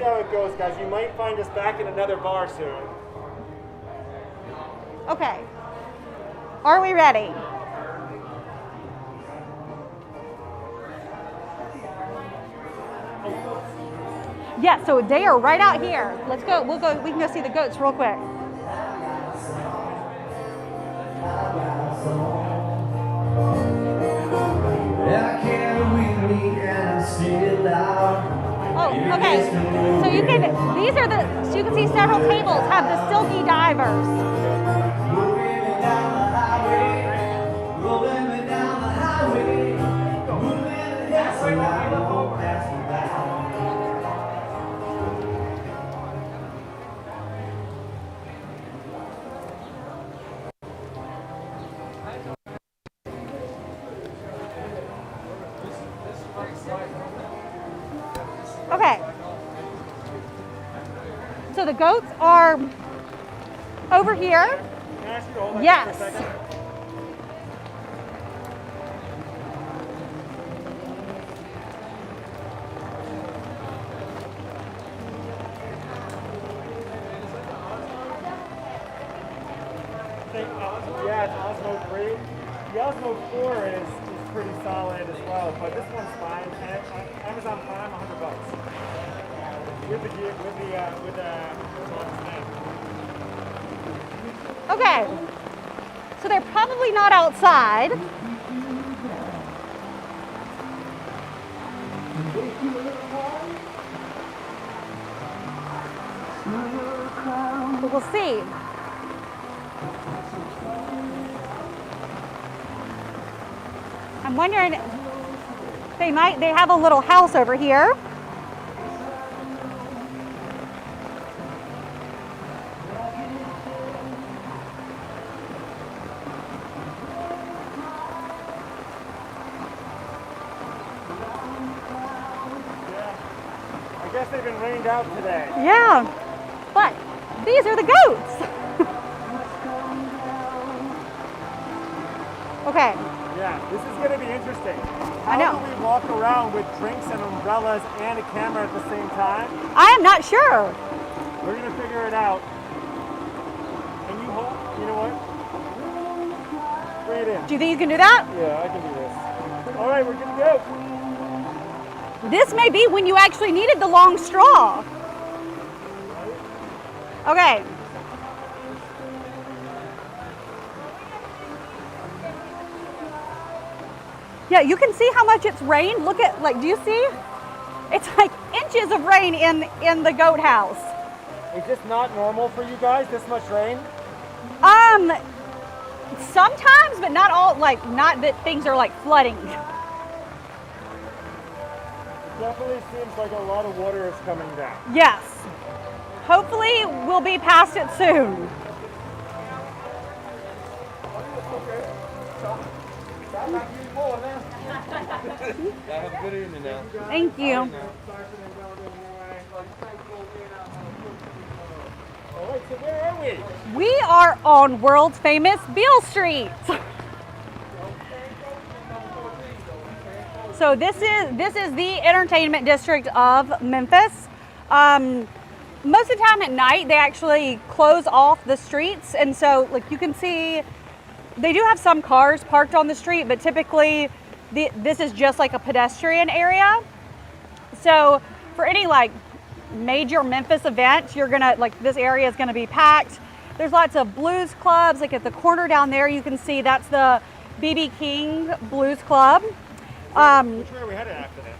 see how it goes, guys. You might find us back in another bar soon. Okay. Are we ready? Yeah, so they are right out here. Let's go. We can go see the goats real quick. Oh, okay. So you can see several tables have the silky divers. Okay. So the goats are over here. Can I ask you to hold that Yes. for a second? Yeah, it's Osmo 3. The Osmo 4 is pretty solid as well, but this one's fine. Amazon Prime, $100. With the Okay. So they're probably not outside. But we'll see. I'm wondering, they have a little house over here. I guess they've been rained out today. Yeah, but these are the goats. Okay. Yeah, this is going to be interesting. I know. How do we walk around with drinks and umbrellas and a camera at the same time? I am not sure. We're going to figure it out. Can you hold? You know what? Bring it in. Do you think you can do that? Yeah, I can do this. All right, we're good to go. This may be when you actually needed the long straw. Okay. Yeah, you can see how much it's rained. Look at, do you see? It's like inches of rain in the goat house. Is this not normal for you guys, this much rain? Sometimes, but not all, not that things are flooding. Definitely seems like a lot of water is coming down. Yes. Hopefully we'll be past it soon. Have a good evening now. Thank you. All right, so where are we? We are on world famous Beale Street. So this is the entertainment district of Memphis. Most of the time at night they actually close off the streets, and so you can see they do have some cars parked on the street, but typically this is just like a pedestrian area. So for any major Memphis event, you're gonna this area is gonna be packed. There's lots of blues clubs. At the corner down there, you can see that's the B.B. King Blues Club. Which way are we headed after this?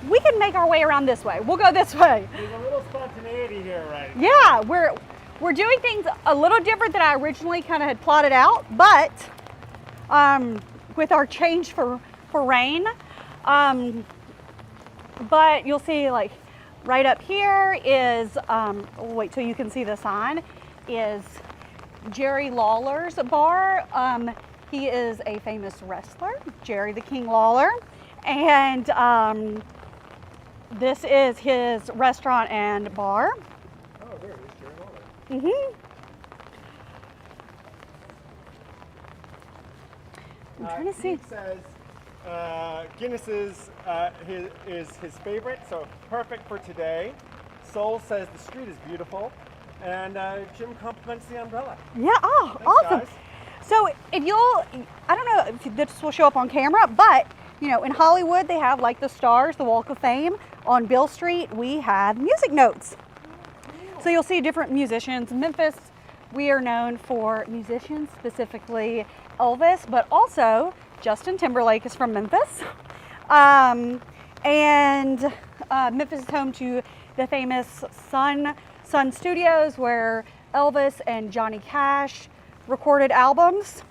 We can make our way around this way. We'll go this way. There's a little spontaneity here, right? Yeah, we're doing things a little different than I originally kind of had plotted out, but with our change for rain. But you'll see right up here is, wait till you can see the sign, is Jerry Lawler's bar. He is a famous wrestler, Jerry the King Lawler, and this is his restaurant and bar. Oh, there it is, Jerry Lawler. Mm-hmm. I'm trying to see. It says Guinness is his favorite, so perfect for today. Soul says the street is beautiful, and Jim compliments the umbrella. Yeah, oh, Thanks, awesome. guys. So if you'll, I don't know if this will show up on camera, but you know, in Hollywood, they have like the stars, the Walk of Fame. On Beale Street, we have music notes. So you'll see different musicians. Memphis, we are known for musicians, specifically Elvis, but also Justin Timberlake is from Memphis. Memphis is home to the famous Sun Studios, where Elvis and Johnny Cash recorded albums,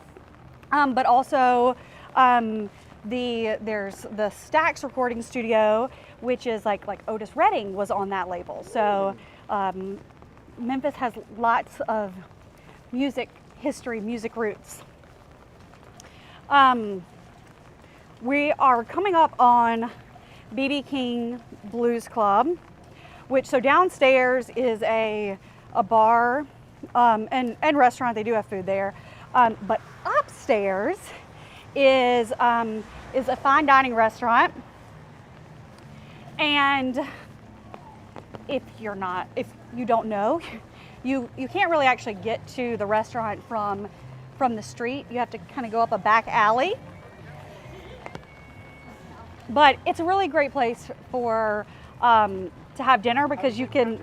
but also there's the Stax recording studio, which is like Otis Redding was on that label. So Memphis has lots of music history, music roots. We are coming up on B.B. King Blues Club, which, so downstairs is a bar and restaurant. They do have food there, but upstairs is a fine dining restaurant. And if you don't know, you can't really actually get to the restaurant from the street. You have to kind of go up a back alley. But it's a really great place for to have dinner, because you can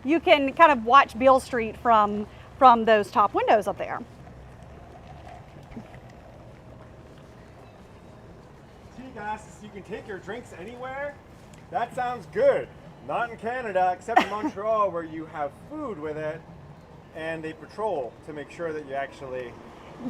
you can kind of watch Beale Street from those top windows up there. Gee, guys, you can take your drinks anywhere? That sounds good. Not in Canada, except in Montreal, where you have food with it, and they patrol to make sure that you actually...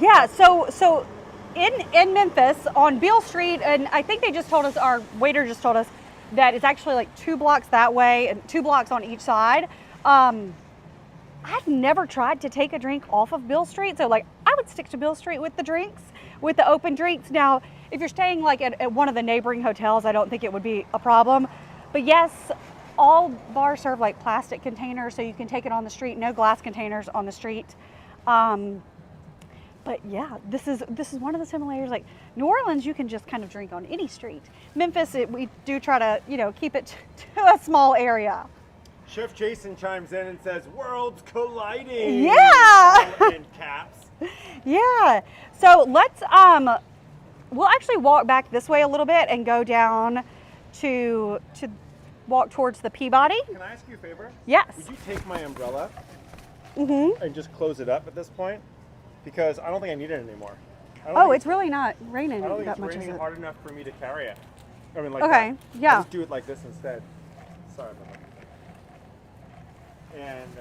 Yeah, so in Memphis, on Beale Street, and I think they just told us, our waiter just told us, that it's actually like 2 blocks that way and 2 blocks on each side. I've never tried to take a drink off of Beale Street, so like I would stick to Beale Street with the drinks, with the open drinks. Now, if you're staying like at one of the neighboring hotels, I don't think it would be a problem. But yes, all bars serve like plastic containers, so you can take it on the street. No glass containers on the street. But yeah, this is one of the similarities. Like New Orleans, you can just kind of drink on any street. Memphis, we do try to keep it to a small area. Chef Jason chimes in and says, "Worlds colliding." Yeah. In caps. Yeah. So let's we'll actually walk back this way a little bit and go down to walk towards the Peabody. Can I ask you a favor? Yes. Would you take my umbrella Mm-hmm. and just close it up at this point? Because I don't think I need it anymore. Oh, it's really not raining I don't think that it's much, is raining it? hard enough for me to carry it. I mean, like Okay, that. yeah. I'll just do it like this instead. Sorry about that. And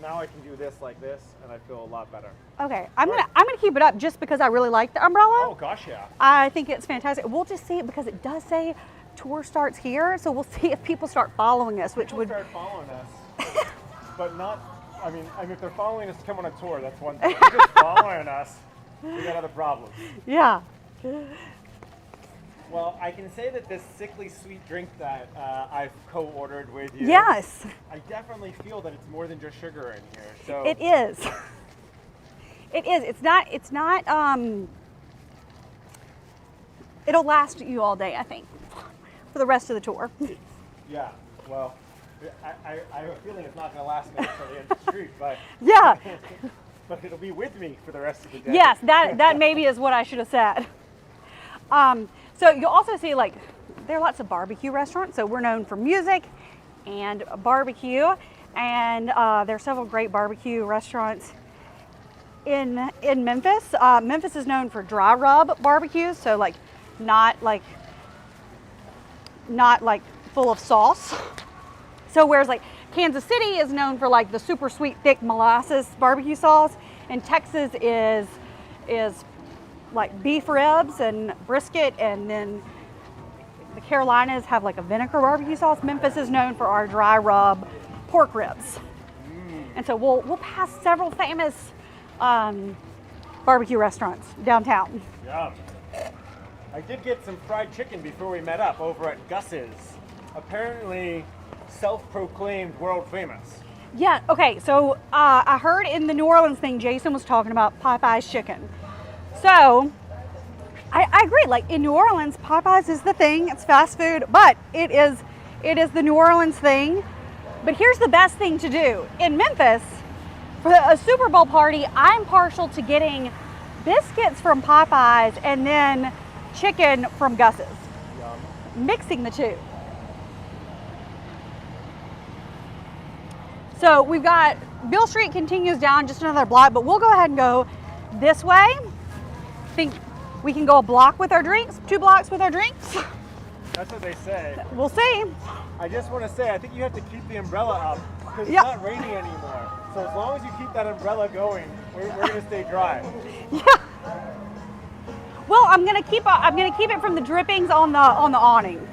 now I can do this like this, and I feel a lot better. Okay, I'm gonna keep it up just because I really like the umbrella. Oh gosh, yeah. I think it's fantastic. We'll just see it because it does say tour starts here, so we'll see if people start following us, which People would start following us, but not. I mean, if they're following us to come on a tour, that's one thing. If they're just following us, we got other problems. Yeah. Well, I can say that this sickly sweet drink that I've co-ordered with you. Yes. I definitely feel that it's more than just sugar in here. So It is. It is. It's not. It'll last you all day, I think, for the rest of the tour. yeah. Well, I have a feeling it's not going to last me until the end of the street, but Yeah. but it'll be with me for the rest of the day. Yes, that maybe is what I should have said. So you'll also see, like, there are lots of barbecue restaurants. So we're known for music and barbecue, and there are several great barbecue restaurants in Memphis. Memphis is known for dry rub barbecues, so like not full of sauce. So whereas like Kansas City is known for like the super sweet thick molasses barbecue sauce, and Texas is like beef ribs and brisket, and then the Carolinas have like a vinegar barbecue sauce. Memphis is known for our dry rub pork ribs. And so we'll pass several famous barbecue restaurants downtown. Yum. I did get some fried chicken before we met up over at Gus's. Apparently self-proclaimed world famous. Yeah, okay, so I heard in the New Orleans thing, Jason was talking about Popeye's chicken. So I agree. Like in New Orleans, Popeyes is the thing. It's fast food, but it is the New Orleans thing. But here's the best thing to do. In Memphis, for a Super Bowl party, I'm partial to getting biscuits from Popeyes and then chicken from Gus's. Yum. Mixing the two. So we've got Beale Street continues down just another block, but we'll go ahead and go this way. Think we can go a block with our drinks, 2 blocks with our drinks. That's what they say. We'll see. I just want to say, I think you have to keep the umbrella up because it's Yep. not raining anymore. So as long as you keep that umbrella going, we're going to stay dry. Yeah. Well, I'm gonna keep it from the drippings on the awning.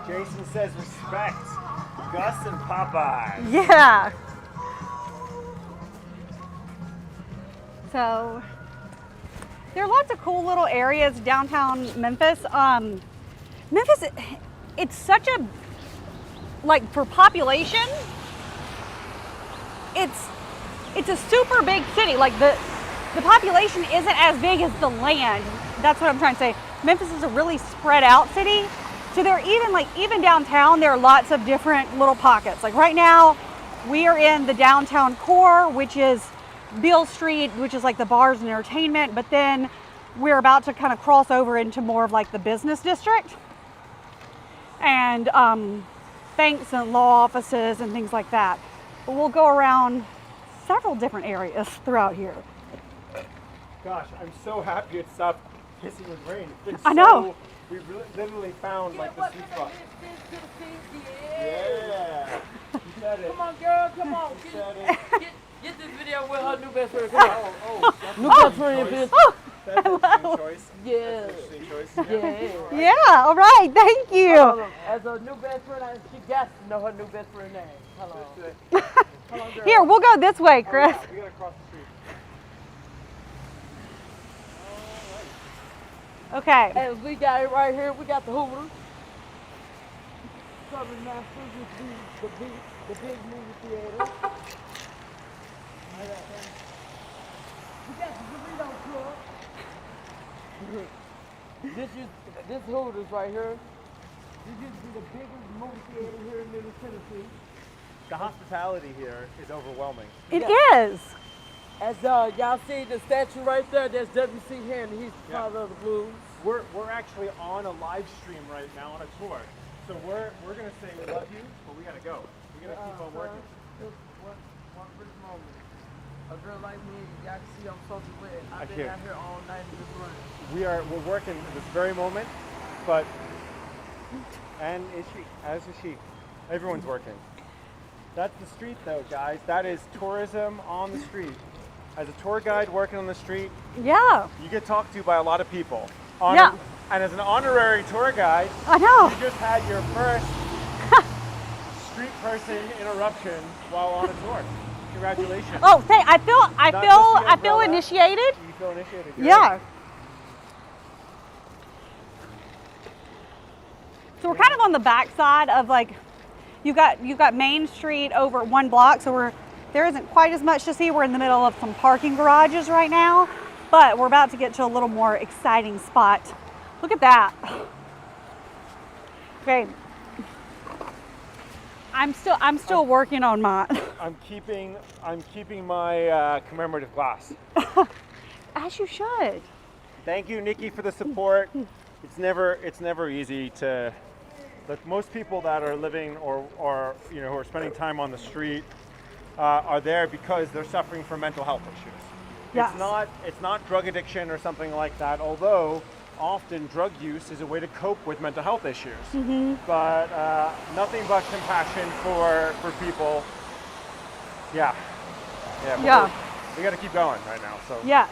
Jason says respect. Gus and Popeye. Yeah. So there are lots of cool little areas downtown Memphis. Memphis, it's such a, like for population, it's a super big city. Like the population isn't as big as the land. That's what I'm trying to say. Memphis is a really spread out city. So there are even downtown, there are lots of different little pockets. Like right now, we are in the downtown core, which is Beale Street, which is like the bars and entertainment. But then we're about to kind of cross over into more of like the business district and banks and law offices and things like that. But we'll go around several different areas throughout here. Gosh, I'm so happy it stopped pissing with rain. It's been I know. We literally found like the sweet spot. Yeah. You said it. Come on, girl, come on. You said it. Get this video with her new best friend. Come on. Oh, that's New an best friend, interesting bitch. choice. That's an interesting choice. Yeah. That's an interesting choice. Yeah. Yeah, all right, thank you. As a new best friend, she got to know her new best friend name. Hello. Hello, girl. Here, we'll go this way, Chris. Oh, yeah, we gotta cross the street. Okay. And we got it right here. We got the Hoover. Southern Masters, the big movie theater. We got the Burrito Club. This Hooters right here. This used to be the biggest movie theater here in Middle Tennessee. The hospitality here is overwhelming. It is. As y'all see the statue right there, that's W.C. Handy. He's the father of the blues. We're actually on a live stream right now on a tour. So we're gonna say we love you, but we gotta go. We gotta keep on working. Just one brief moment. A girl like me, y'all can see I'm social lit. I I've been can't. out here all night in this rain. We're working this very moment, but and is she, as is she. Everyone's working. That's the street though, guys. That is tourism on the street. As a tour guide working on the street, Yeah, you get talked to by a lot of people. Yeah. And as an honorary tour guide, I know. you just had your first street person interruption while on a tour. Congratulations. Oh, I feel just the umbrella. initiated. You feel initiated. Good. Yeah. So we're kind of on the back side of like, you've got Main Street over 1 block, so there isn't quite as much to see. We're in the middle of some parking garages right now, but we're about to get to a little more exciting spot. Look at that. Okay. I'm still working on mine. I'm keeping my commemorative glass. As you should. Thank you, Nikki, for the support. It's never easy to. But most people that are living or who are spending time on the street are there because they're suffering from mental health issues. Yes. It's not drug addiction or something like that. Although often drug use is a way to cope with mental health issues. Mm-hmm. But nothing but compassion for people. Yeah. Yeah. We got to keep going right now. So. Yes.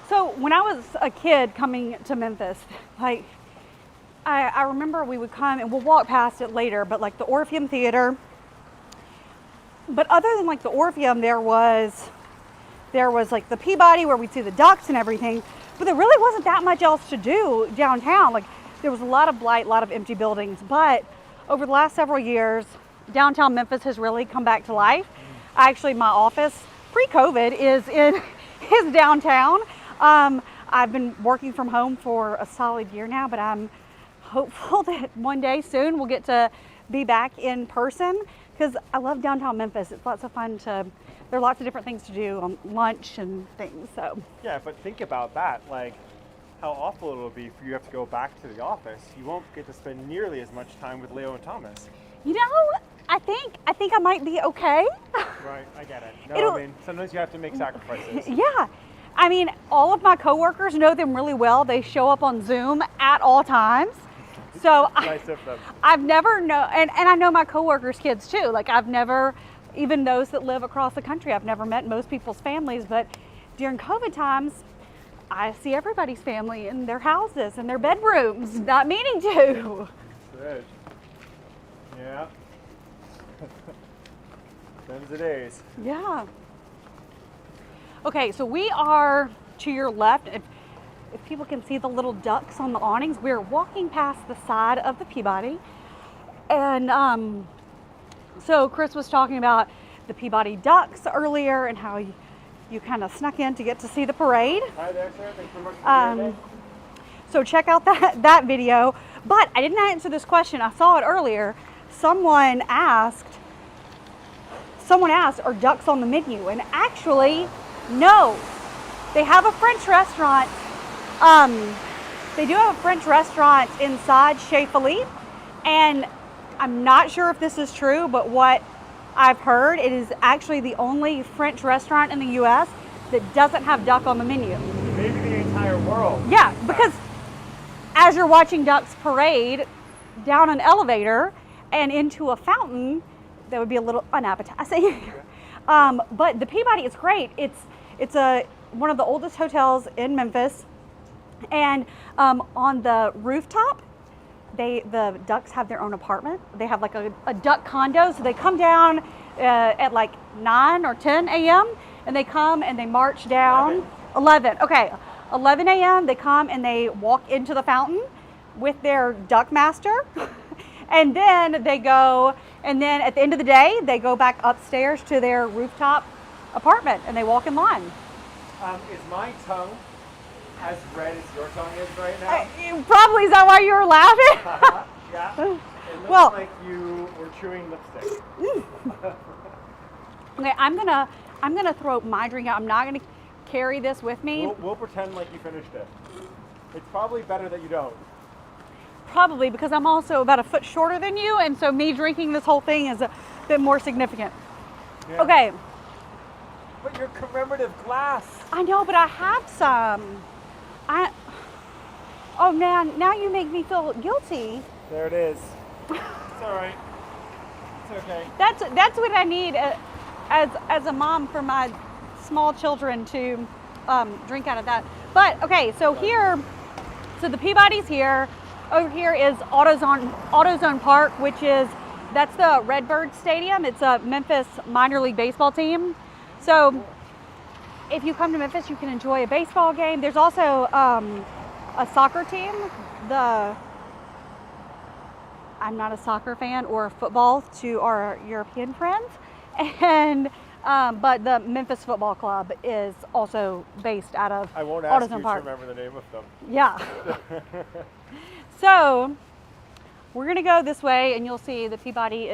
So when I was a kid coming to Memphis, like I remember we would come and we'll walk past it later, but like the Orpheum Theater. But other than like the Orpheum, there was like the Peabody where we'd see the ducks and everything, but there really wasn't that much else to do downtown. Like there was a lot of blight, a lot of empty buildings. But over the last several years, downtown Memphis has really come back to life. Actually, my office pre-COVID is downtown. I've been working from home for a solid year now, but I'm hopeful that one day soon we'll get to be back in person because I love downtown Memphis. It's lots of fun there are lots of different things to do on lunch and things. So Yeah, but think about that. Like, how awful it'll be for you to have to go back to the office. You won't get to spend nearly as much time with Leo and Thomas. you know, I think I might be okay. Right, I get it. No, I mean, sometimes you have to make sacrifices. Yeah. I mean, all of my coworkers know them really well. They show up on Zoom at all times. So Nice of them. I've never known, and I know my coworkers' kids too. Like I've never, even those that live across the country, I've never met most people's families. But during COVID times, I see everybody's family in their houses and their bedrooms, not meaning to. Good. Yeah. Them's the days. Yeah. Okay, so we are to your left. If people can see the little ducks on the awnings, we're walking past the side of the Peabody. And so Chris was talking about the Peabody ducks earlier and how you kind of snuck in to get to see the parade. Hi there, sir. Thanks so much for being here. So check out that video. But I didn't answer this question. I saw it earlier. Someone asked, are ducks on the menu? And actually, no. They have a French restaurant. They do have a French restaurant inside Chez Philippe. And I'm not sure if this is true, but what I've heard, it is actually the only French restaurant in the U.S. that doesn't have duck on the menu. Maybe the entire world. Yeah, because as you're watching ducks parade down an elevator and into a fountain, that would be a little unappetizing. But the Peabody is great. It's one of the oldest hotels in Memphis, and on the rooftop, the ducks have their own apartment. They have like a duck condo, so they come down at like 9 or 10 a.m. and they come and they march down. 11. Okay, 11 a.m. They come and they walk into the fountain with their duck master, and then they go. And then at the end of the day, they go back upstairs to their rooftop apartment and they walk in line. Is my tongue as red as your tongue is right now? Probably, is that why you were laughing? Yeah. It looks Well- like you were chewing lipstick. Okay, I'm gonna throw my drink out. I'm not gonna carry this with me. We'll pretend like you finished it. It's probably better that you don't. Probably because I'm also about a foot shorter than you, and so me drinking this whole thing is a bit more significant. Yeah. Okay, But your commemorative glass. I know, but I have some. Oh man, now you make me feel guilty. There it is. It's all right. It's okay. That's what I need as a mom for my small children to drink out of that. But okay, so the Peabody's here. Over here is AutoZone Park, that's the Redbird Stadium. It's a Memphis minor league baseball team. So if you come to Memphis, you can enjoy a baseball game. There's also a soccer team. I'm not a soccer fan or football to our European friends, but the Memphis Football Club is also based out of I won't ask AutoZone you Park. to remember the name of them. Yeah. So we're gonna go this way, and you'll see the Peabody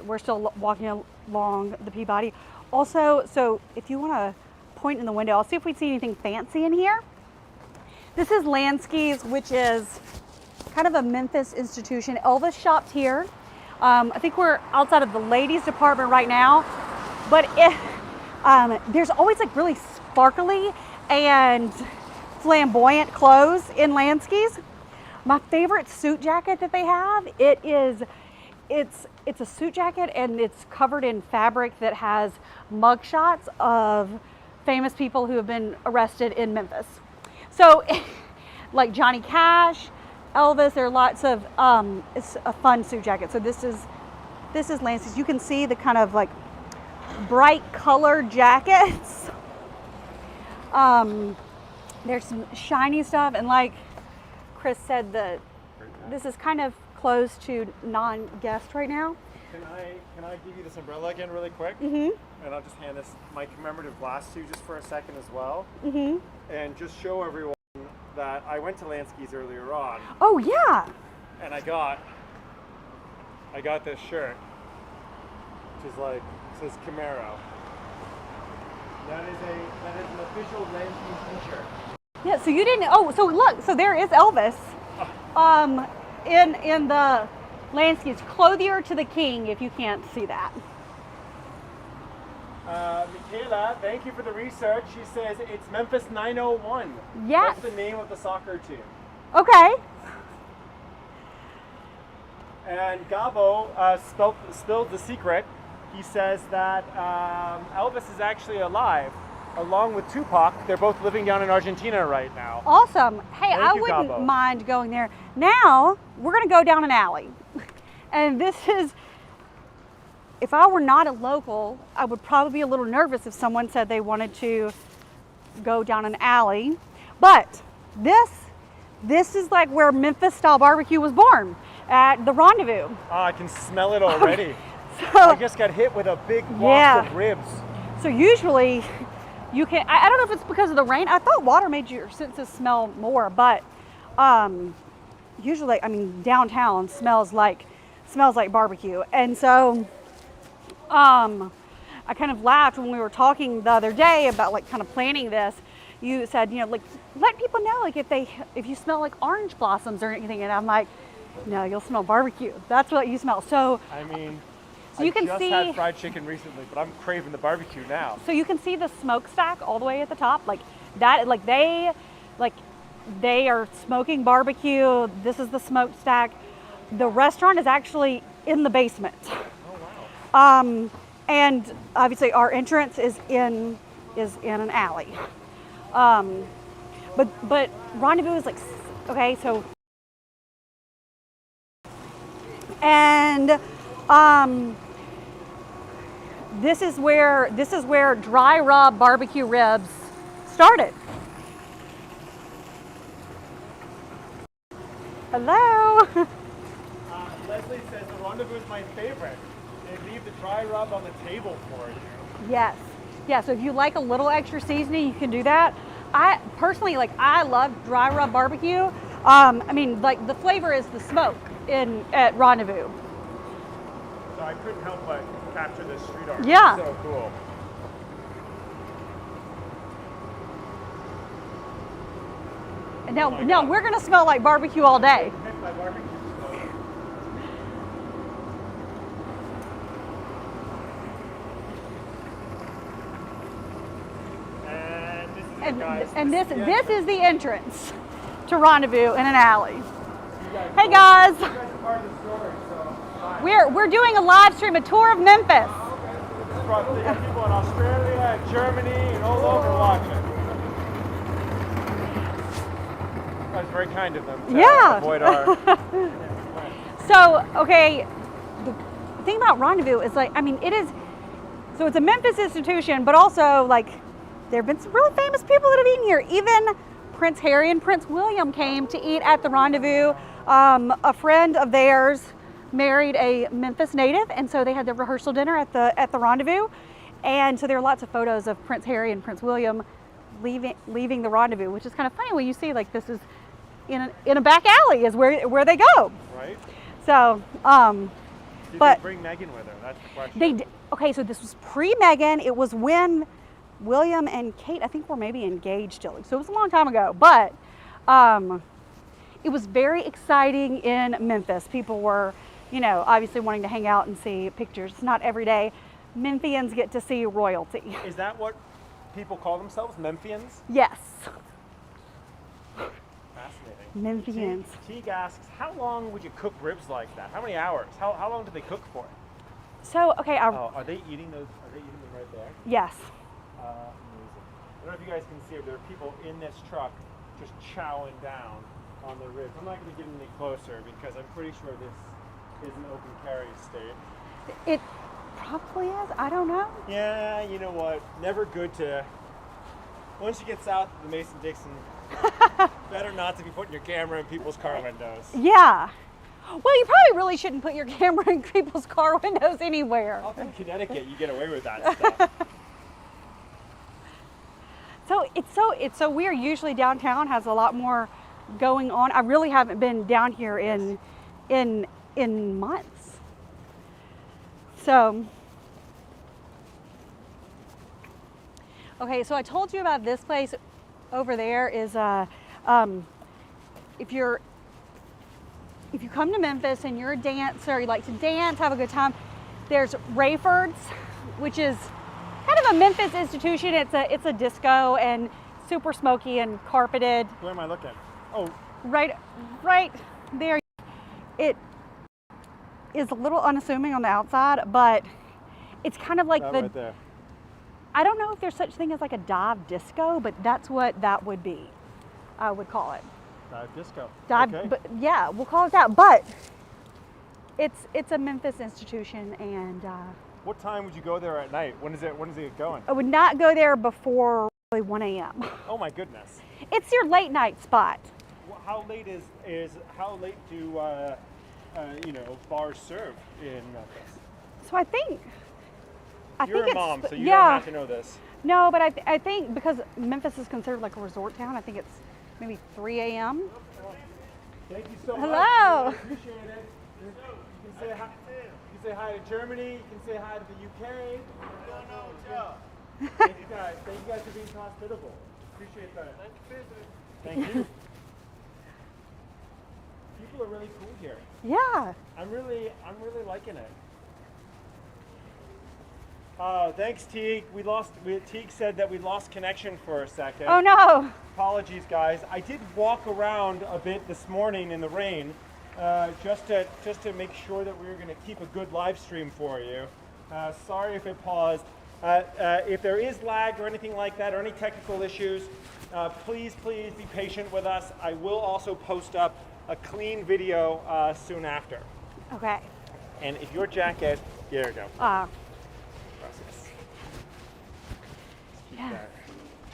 we're still walking along the Peabody. Also, so if you want to point in the window, I'll see if we see anything fancy in here. This is Lansky's, which is kind of a Memphis institution. Elvis shopped here. I think we're outside of the ladies department right now, but there's always like really sparkly and flamboyant clothes in Lansky's. My favorite suit jacket that they have, it's a suit jacket and it's covered in fabric that has mugshots of famous people who have been arrested in Memphis. So like Johnny Cash, Elvis, there are lots of, it's a fun suit jacket. So this is Lansky's. You can see the kind of like bright colored jackets. There's some shiny stuff, and like Chris said that this is kind of closed to non-guests right now. Can I give you this umbrella again really quick? Mm-hmm. And I'll just hand this my commemorative glass to you just for a second as well. Mm-hmm. And just show everyone that I went to Lansky's earlier on. Oh yeah. And I got this shirt, which is like, says Camaro. That is an official Lansky's t-shirt. Yeah, so you didn't, oh, so look, so there is Elvis in the Lansky's clothier to the king, if you can't see that. Michaela, thank you for the research. She says it's Memphis 901. Yes. That's the name of the soccer team. Okay. And Gabo spilled the secret. He says that Elvis is actually alive, along with Tupac. They're both living down in Argentina right now. Awesome. Hey, Thank I you, wouldn't Gabo. mind going there. Now, we're going to go down an alley. And this is, if I were not a local, I would probably be a little nervous if someone said they wanted to go down an alley. But this is like where Memphis style barbecue was born, at the Rendezvous. Oh, I can smell it already. So, I just got hit with a big box of ribs. So usually you can, I don't know if it's because of the rain. I thought water made your senses smell more, but usually, I mean, downtown smells like barbecue. And so I kind of laughed when we were talking the other day about like kind of planning this. You said, you know, like let people know like if you smell like orange blossoms or anything, and I'm like, no, you'll smell barbecue. That's what you smell. So I mean, so you I can just see, had fried chicken recently, but I'm craving the barbecue now. so you can see the smokestack all the way at the top, like that. Like they are smoking barbecue. This is the smokestack. The restaurant is actually in the basement. Oh wow. And obviously our entrance is in an alley. But Rendezvous is like, okay, so, and this is where dry rub barbecue ribs started. Hello. Leslie says the Rendezvous is my favorite. They leave the dry rub on the table for you. Yes. Yeah, so if you like a little extra seasoning, you can do that. I personally, I love dry rub barbecue. I mean, like the flavor is the smoke at Rendezvous. So I couldn't help but capture this street art. Yeah. It's so cool. And now, Oh my now God. we're gonna smell like barbecue all day. Hit my barbecue stove. And this is it, guys. And this is the this entrance. is the entrance to Rendezvous in an alley. You guys Hey know- guys, You guys are part of the story, so bye. we're doing a live stream, a tour of Memphis. They got people in Australia, Germany, and all over watching. That was very kind of them to Yeah. avoid our... So, okay, the thing about Rendezvous is like, I mean, so it's a Memphis institution, but also like, there have been some really famous people that have eaten here. Even Prince Harry and Prince William came to eat at the Rendezvous. A friend of theirs married a Memphis native, and so they had their rehearsal dinner at the Rendezvous. And so there are lots of photos of Prince Harry and Prince William leaving the Rendezvous, which is kind of funny when you see like this is in a back alley is where they go. Right? So, Did but they bring Megan with her? That's the question. they did, okay. So this was pre-Meghan. It was when William and Kate, I think, were maybe engaged still. So it was a long time ago. But it was very exciting in Memphis. People were, you know, obviously wanting to hang out and see pictures. It's not every day Memphians get to see royalty. Is that what people call themselves? Memphians? Yes, Fascinating. Memphians. Teague asks, how long would you cook ribs like that? How many hours? How long do they cook for? So okay, Oh, are they eating those? Are they eating them right there? yes. Amazing. I don't know if you guys can see it, but there are people in this truck just chowing down on the ribs. I'm not going to get any closer because I'm pretty sure this is an open carry state. It probably is. I don't know. Yeah, you know what? Never good to once you get south of the Mason-Dixon, better not to be putting your camera in people's car windows. Yeah. Well, you probably really shouldn't put your camera in people's car windows anywhere. Up in Connecticut, you get away with that stuff. It's so weird. Usually downtown has a lot more going on. I really haven't been down here in months. So, okay, so I told you about this place over there is if you come to Memphis and you're a dancer, you like to dance, have a good time, there's Reverend's, which is kind of a Memphis institution. It's a disco and super smoky and carpeted. Where am I looking? Oh, right there. It is a little unassuming on the outside, but it's kind of like that the. right there. I don't know if there's such thing as like a dive disco, but that's what that would be. I would call it. Dive disco. Dive, Okay. but yeah, we'll call it that. But it's a Memphis institution, and What time would you go there at night? When is it going? I would not go there before really 1 a.m. Oh my goodness. It's your late night spot. How late how late do bars serve in Memphis? So I think You're a it's, mom, so you yeah. don't have to know this. No, but I think because Memphis is considered like a resort town, I think it's maybe 3 a.m. Thank you so much. Hello. Really appreciate it. You can say hi to Germany. You can say hi to the UK. Thank you guys. Thank you guys for being hospitable. Appreciate that. Thank you. People are really cool here. Yeah. I'm really liking it. Thanks, Teague. Teague said that we lost connection for a second. Oh no. Apologies, guys. I did walk around a bit this morning in the rain, just to make sure that we were going to keep a good live stream for you. Sorry if it paused. If there is lag or anything like that, or any technical issues, please be patient with us. I will also post up a clean video soon after. Okay. And if your jacket, there you go. Yeah.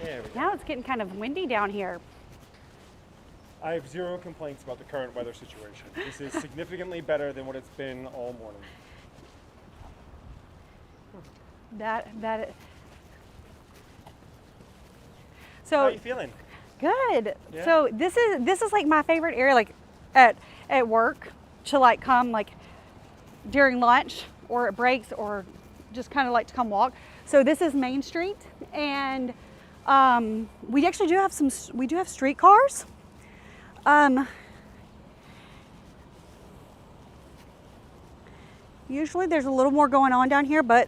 There we go. Now it's getting kind of windy down here. I have zero complaints about the current weather situation. This is significantly better than what it's been all morning. So how are you feeling? good. Yeah? So this is like my favorite area, like at work, to like come like during lunch or at breaks, or just kind of like to come walk. So this is Main Street, and we actually do have streetcars. Usually there's a little more going on down here, but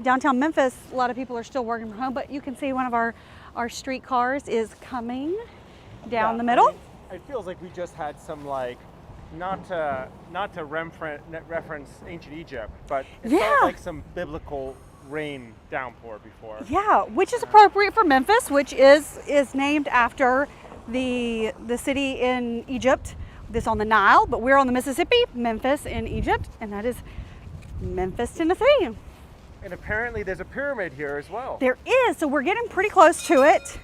downtown Memphis, a lot of people are still working from home, but you can see one of our streetcars is coming down the middle. I mean, it feels like we just had some like, not to reference ancient Egypt, but it felt like some biblical rain downpour before. Yeah, which is appropriate for Memphis, which is named after the city in Egypt. This on the Nile, but we're on the Mississippi, Memphis in Egypt, and that is Memphis, Tennessee. And apparently there's a pyramid here as well. There is, so we're getting pretty close to it.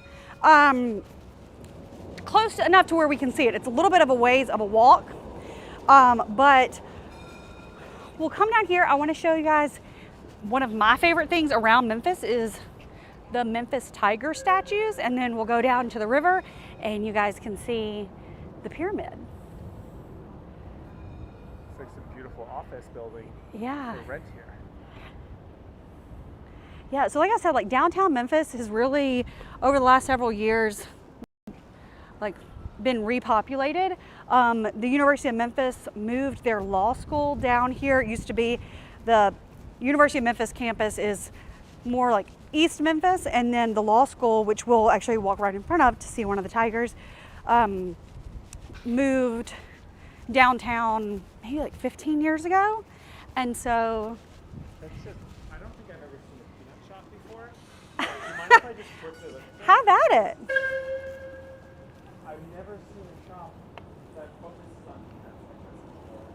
Close enough to where we can see it. It's a little bit of a ways of a walk, but we'll come down here. I want to show you guys one of my favorite things around Memphis is the Memphis tiger statues, and then we'll go down to the river and you guys can see the pyramid. It's like some beautiful office building Yeah. for rent here. Yeah, so like I said, like downtown Memphis has really, over the last several years, like been repopulated. The University of Memphis moved their law school down here. It used to be the University of Memphis campus is more like East Memphis, and then the law school, which we'll actually walk right in front of to see one of the tigers, moved downtown maybe like 15 years ago. And so That's just, I don't think I've ever seen a peanut shop before. Do you mind if I just quickly look? have at it. I've never seen a shop that focuses on peanuts like this before.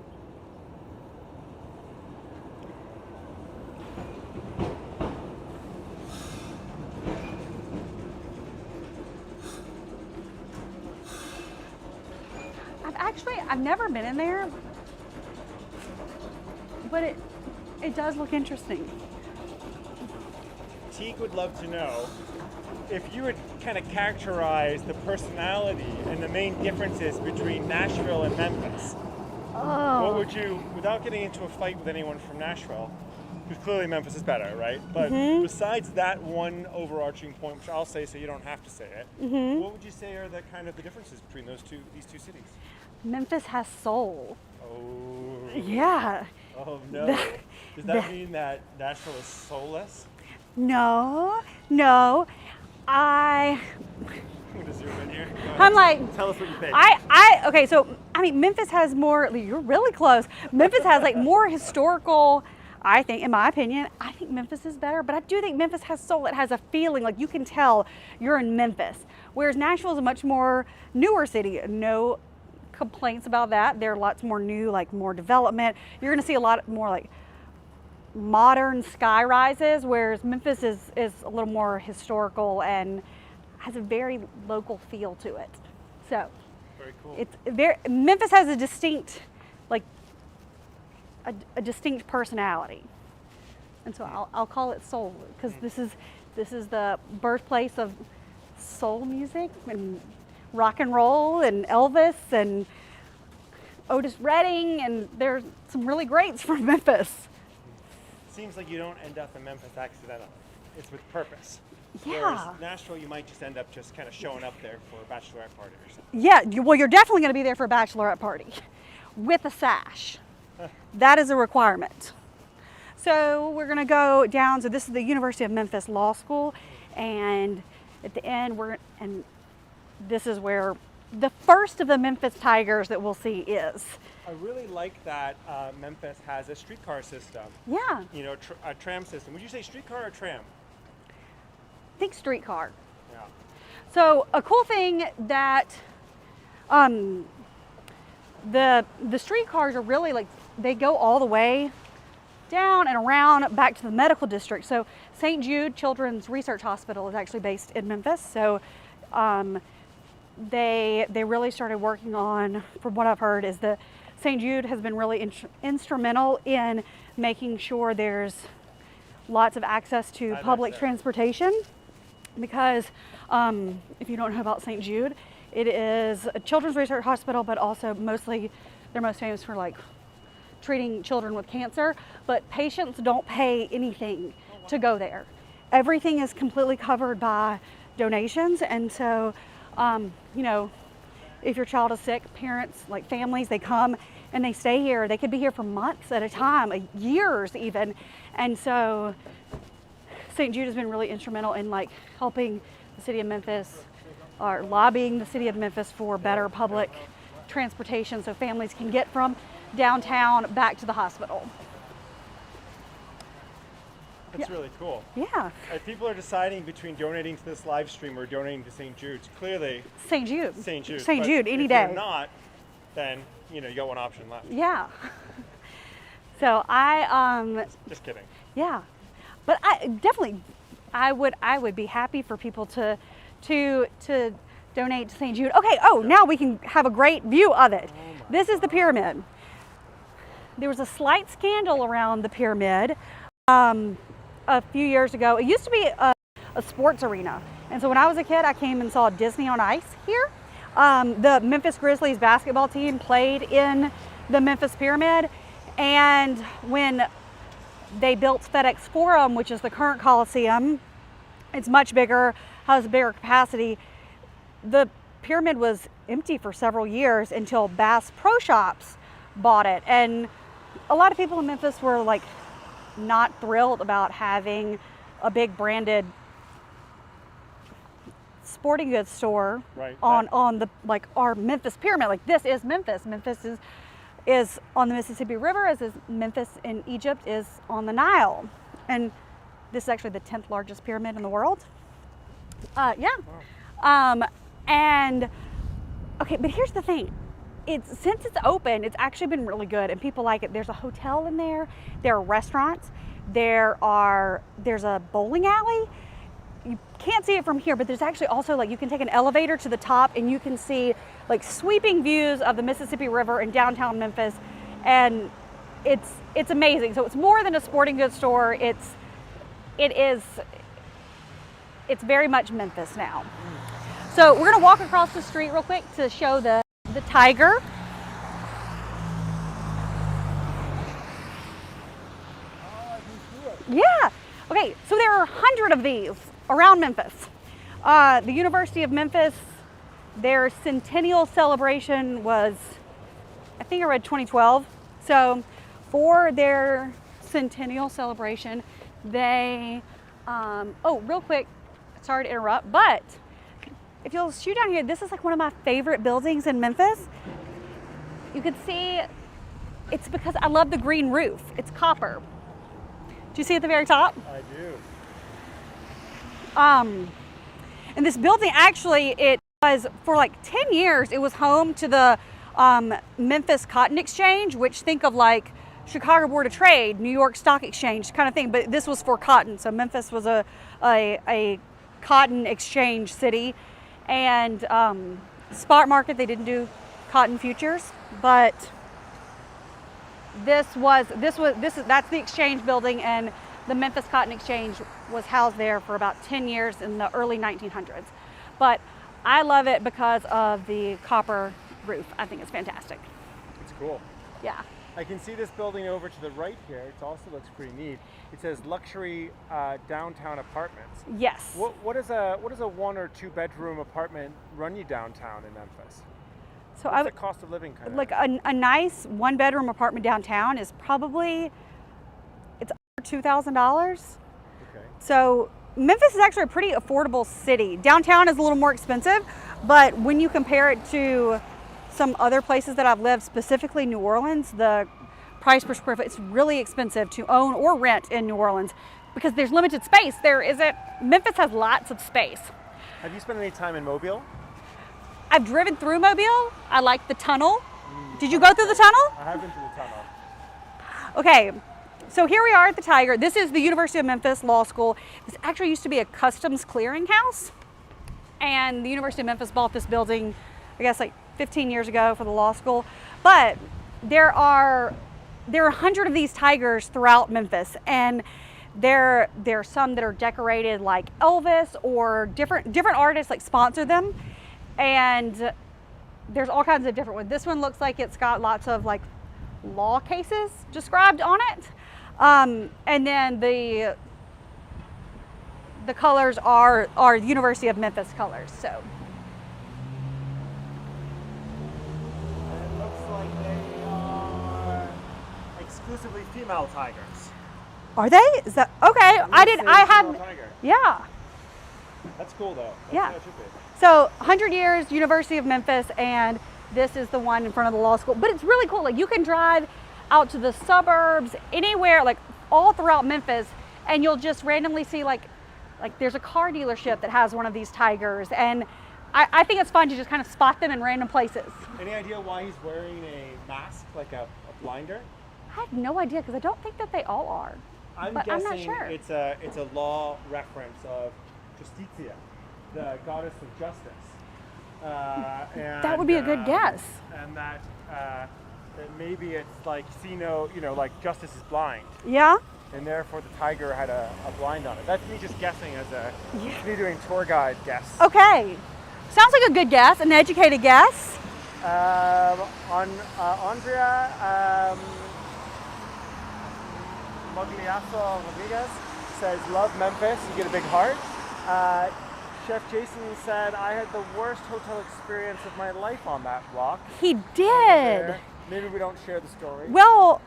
I've never been in there, but it does look interesting. Teague would love to know if you would kind of characterize the personality and the main differences between Nashville and Memphis. Oh. What would you, without getting into a fight with anyone from Nashville, because clearly Memphis is better, right? But besides that one overarching point, which I'll say so you don't have to say it, what would you say are the kind of the differences between these two cities? Memphis has soul. Oh. Yeah. Oh no. Does that mean that Nashville is soulless? No. I'm gonna zoom in here. I'm like, tell us what you think. Okay, so I mean, Memphis has more. You're really close. Memphis has like more historical. I think, in my opinion, I think Memphis is better, but I do think Memphis has soul. It has a feeling, like you can tell you're in Memphis. Whereas Nashville is a much more newer city. No complaints about that. There are lots more new, like more development. You're gonna see a lot more like modern sky rises, whereas Memphis is a little more historical and has a very local feel to it. So very cool. Memphis has a distinct, like a distinct personality, and so I'll call it soul, because this is the birthplace of soul music and rock and roll and Elvis and Otis Redding, and there's some really greats from Memphis. Seems like you don't end up in Memphis accidentally. It's with purpose. Yeah. Whereas Nashville, you might just end up just kind of showing up there for a bachelorette party or something. Yeah, well, you're definitely going to be there for a bachelorette party with a sash. That is a requirement. So we're going to go down. So this is the University of Memphis Law School, and at the end and this is where the first of the Memphis Tigers that we'll see is. I really like that Memphis has a streetcar system. Yeah. You know, a tram system. Would you say streetcar or tram? I think streetcar. Yeah. So a cool thing that the streetcars are really like, they go all the way down and around back to the medical district. So St. Jude Children's Research Hospital is actually based in Memphis. So they really started working on, from what I've heard, is the St. Jude has been really instrumental in making sure there's lots of access to public transportation, because if you don't know about St. Jude, it is a children's research hospital, but also mostly they're most famous for like treating children with cancer, but patients don't pay anything to go there. Everything is completely covered by donations, and so you know, if your child is sick, parents, like families, they come and they stay here. They could be here for months at a time, years even. And so St. Jude has been really instrumental in like helping the city of Memphis, or lobbying the city of Memphis for better public transportation so families can get from downtown back to the hospital. That's really cool. Yeah. If people are deciding between donating to this live stream or donating to St. Jude's, clearly St. Jude. St. Jude. St. Jude, any if day. If you're not, then you know you got one option left. Yeah. So Just kidding. Yeah, but I would be happy for people to donate to St. Jude. Okay. Oh, now we can have a great view of it. This is the pyramid. There was a slight scandal around the pyramid a few years ago. It used to be a sports arena, and so when I was a kid, I came and saw Disney on Ice here. The Memphis Grizzlies basketball team played in the Memphis Pyramid, and when they built FedEx Forum, which is the current Coliseum, it's much bigger, has a bigger capacity. The pyramid was empty for several years until Bass Pro Shops bought it, and a lot of people in Memphis were like not thrilled about having a big branded sporting goods store on the like our Memphis Pyramid. Like, this is Memphis. Memphis is on the Mississippi River, as is Memphis in Egypt is on the Nile, and this is actually the 10th largest pyramid in the world. And okay, but here's the thing. Since it's open, it's actually been really good, and people like it. There's a hotel in there. There are restaurants. There's a bowling alley. you can't see it from here, but there's actually also like you can take an elevator to the top and you can see like sweeping views of the Mississippi River in downtown Memphis, and it's amazing. So it's more than a sporting goods store. It's very much Memphis now. So we're gonna walk across the street real quick to show the tiger. Yeah. Okay, so there are 100 of these around Memphis. The University of Memphis, their centennial celebration was, I think I read 2012. So for their centennial celebration, they, oh, real quick, sorry to interrupt, but if you'll shoot down here, this is like one of my favorite buildings in Memphis. You can see, it's because I love the green roof. It's copper. Do you see at the very top? I do. And this building actually, it was for like 10 years, it was home to the Memphis Cotton Exchange, which think of like Chicago Board of Trade, New York Stock Exchange kind of thing, but this was for cotton. So Memphis was a cotton exchange city, and spot market, they didn't do cotton futures, but that's the exchange building, and the Memphis Cotton Exchange was housed there for about 10 years in the early 1900s. But I love it because of the copper roof. I think it's fantastic. It's cool. Yeah. I can see this building over to the right here. It also looks pretty neat. It says luxury downtown apartments. Yes. What does a 1 or 2 bedroom apartment run you downtown in Memphis? So What's the cost of living kind of? like a nice 1-bedroom apartment downtown is probably, it's under $2,000. Okay. So Memphis is actually a pretty affordable city. Downtown is a little more expensive, but when you compare it to some other places that I've lived, specifically New Orleans, the price per square foot, it's really expensive to own or rent in New Orleans because there's limited space. Memphis has lots of space. Have you spent any time in Mobile? I've driven through Mobile. I like the tunnel. Did you go through the tunnel? I have been through the tunnel. Okay, so here we are at the Tiger. This is the University of Memphis Law School. This actually used to be a customs clearinghouse, and the University of Memphis bought this building, I guess like 15 years ago for the law school. But there are 100 of these tigers throughout Memphis, and there are some that are decorated like Elvis, or different artists like sponsor them. And there's all kinds of different ones. This one looks like it's got lots of like law cases described on it. And then the colors are University of Memphis colors. So. And it looks like they are exclusively female tigers. Are they? Is that okay? Tiger. Yeah. That's cool though. Yeah. That should be. So 100 years, University of Memphis, and this is the one in front of the law school. But it's really cool. Like you can drive out to the suburbs, anywhere, like all throughout Memphis, and you'll just randomly see like there's a car dealership that has one of these tigers, and I think it's fun to just kind of spot them in random places. Any idea why he's wearing a mask, like a blinder? I have no idea because I don't think that they all are. I'm not sure. It's a law reference of Justitia, the goddess of justice. And, that would be a good guess. And that maybe it's like like justice is blind. Yeah. And therefore the tiger had a blind on it. That's me just guessing me doing tour guide guess. Okay. Sounds like a good guess, an educated guess. Andrea Mogliasso Rodriguez says, love Memphis, you get a big heart. Chef Jason said, I had the worst hotel experience of my life on that block. He did. Maybe we don't share the story. Well,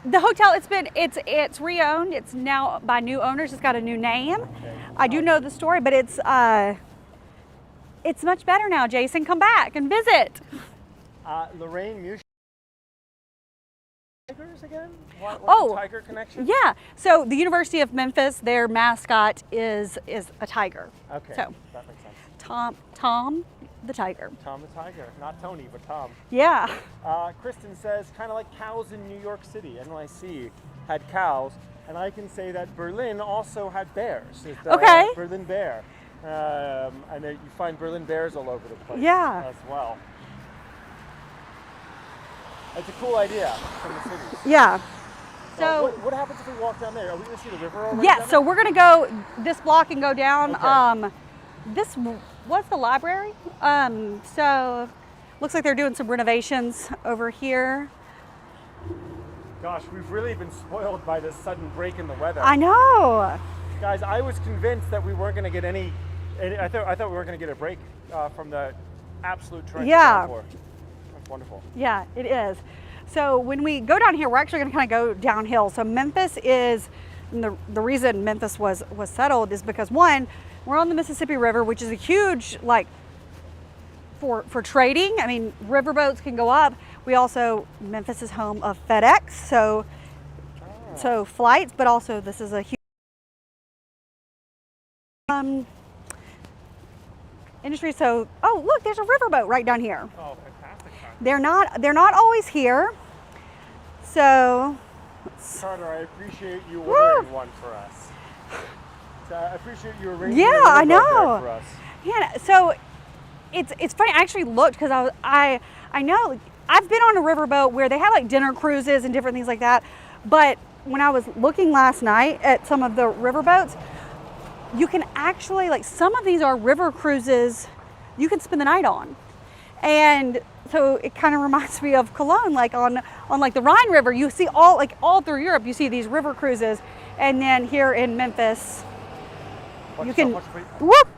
the hotel, it's re-owned. It's now by new owners. It's got a new name. Okay. I do know the story, but it's much better now, Jason. Come back and visit. Lorraine Motel tigers again? What's the tiger connection? Yeah. So the University of Memphis, their mascot is a tiger. Okay, so, that makes sense. Tom the tiger. Tom the tiger, not Tony, but Tom. Yeah. Kristen says, kind of like cows in New York City. NYC had cows, And I can say that Berlin also had bears. It's the Okay. Berlin bear. And you find Berlin bears all over the place Yeah. as well. It's a cool idea from the cities. Yeah. So what happens if we walk down there? Are we going to see the river already? yeah, down so we're gonna go this block and go down. Okay. This was the library. So looks like they're doing some renovations over here. Gosh, we've really been spoiled by this sudden break in the weather. I know. Guys, I was convinced that we weren't going to get any I thought we were going to get a break from the absolute torrential downpour. That's wonderful. Yeah, it is. So when we go down here, we're actually going to kind of go downhill. So Memphis is, the reason Memphis was settled is because, one, we're on the Mississippi River, which is a huge, like, for trading. I mean, riverboats can go up. We also, Memphis is home of FedEx, so flights, but also this is a huge industry. So, oh, look, there's a riverboat right down here. Oh, fantastic. They're not always here. So, Carter, I appreciate you ordering one for us. So I appreciate you arranging yeah, a I riverboat know. there for us. Yeah, so it's funny. I actually looked because I know I've been on a riverboat where they have like dinner cruises and different things like that. But when I was looking last night at some of the riverboats, you can actually, like, some of these are river cruises you can spend the night on. And so it kind of reminds me of Cologne, like on like the Rhine River. You see all through Europe, you see these river cruises, and then here in Memphis, you can whoop.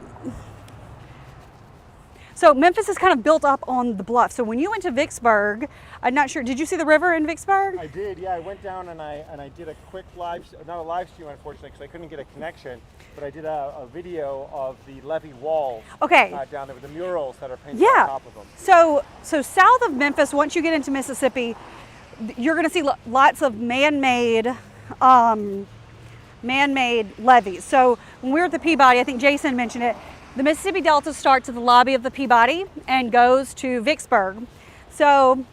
So Memphis is kind of built up on the bluff. So when you went to Vicksburg, I'm not sure, did you see the river in Vicksburg? I did, yeah. I went down and I did a quick not a live stream, unfortunately, because I couldn't get a connection, but I did a video of the levee walls down there with the murals that are painted on top of them. So south of Memphis, once you get into Mississippi, you're going to see lots of man-made levees. So when we were at the Peabody, I think Jason mentioned it, the Mississippi Delta starts at the lobby of the Peabody and goes to Vicksburg. So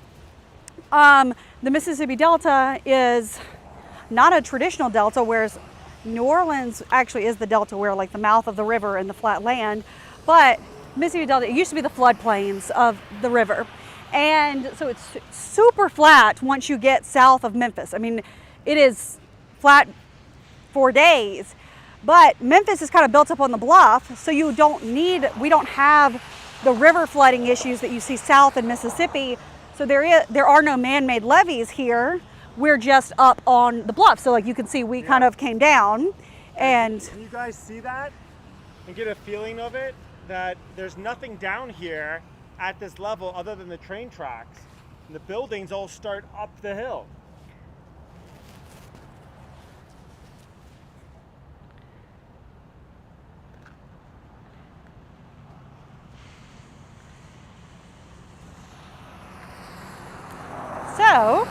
the Mississippi Delta is not a traditional delta, whereas New Orleans actually is the delta, where like the mouth of the river and the flat land. But Mississippi Delta, it used to be the floodplains of the river. And so it's super flat once you get south of Memphis. I mean, it is flat for days. But Memphis is kind of built up on the bluff, so we don't have the river flooding issues that you see south in Mississippi. So there are no man-made levees here. We're just up on the bluff. So like you can see, we kind of came down. And can you guys see that and get a feeling of it? That there's nothing down here at this level other than the train tracks. And the buildings all start up the hill. so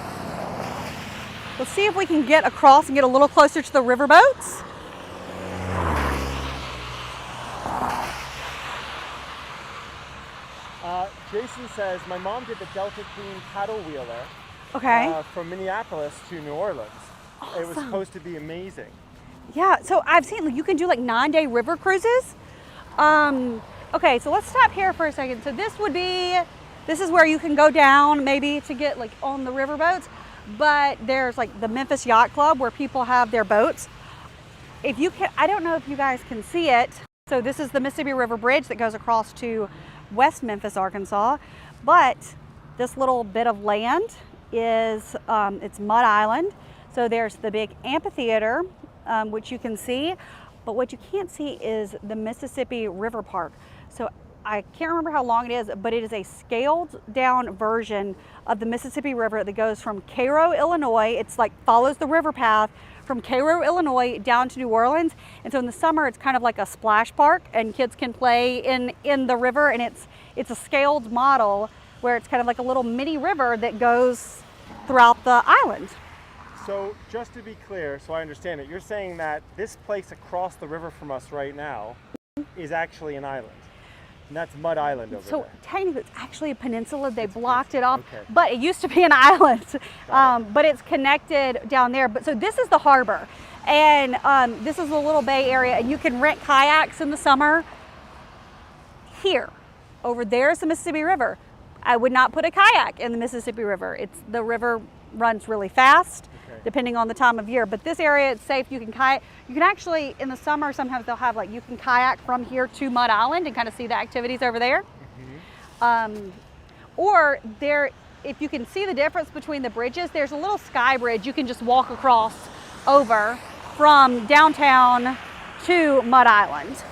let's see if we can get across and get a little closer to the riverboats. Jason says, my mom did the Delta Queen paddle wheeler from Minneapolis to New Orleans. Awesome. It was supposed to be amazing. Yeah, so I've seen, like, you can do like 9-day river cruises. Okay, so let's stop here for a second. So this is where you can go down maybe to get like on the riverboats, but there's like the Memphis Yacht Club where people have their boats. If you can, I don't know if you guys can see it. So this is the Mississippi River Bridge that goes across to West Memphis, Arkansas. But this little bit of land is, it's Mud Island. So there's the big amphitheater, which you can see, but what you can't see is the Mississippi River Park. So I can't remember how long it is, but it is a scaled down version of the Mississippi River that goes from Cairo, Illinois. It's like follows the river path from Cairo, Illinois down to New Orleans. And so in the summer, it's kind of like a splash park and kids can play in the river. And it's a scaled model where it's kind of like a little mini river that goes throughout the island. So just to be clear, so I understand it, you're saying that this place across the river from us right now is actually an island. And that's Mud Island over there. So technically it's actually a peninsula. They blocked it off, but it used to be an island. But it's connected down there. But so this is the harbor. And this is a little bay area, and you can rent kayaks in the summer. Here, over there is the Mississippi River. I would not put a kayak in the Mississippi River. The river runs really fast, depending on the time of year. But this area, it's safe. You can kayak. You can actually, in the summer, sometimes they'll have you can kayak from here to Mud Island and kind of see the activities over there. Or there, if you can see the difference between the bridges, there's a little sky bridge you can just walk across over from downtown to Mud Island.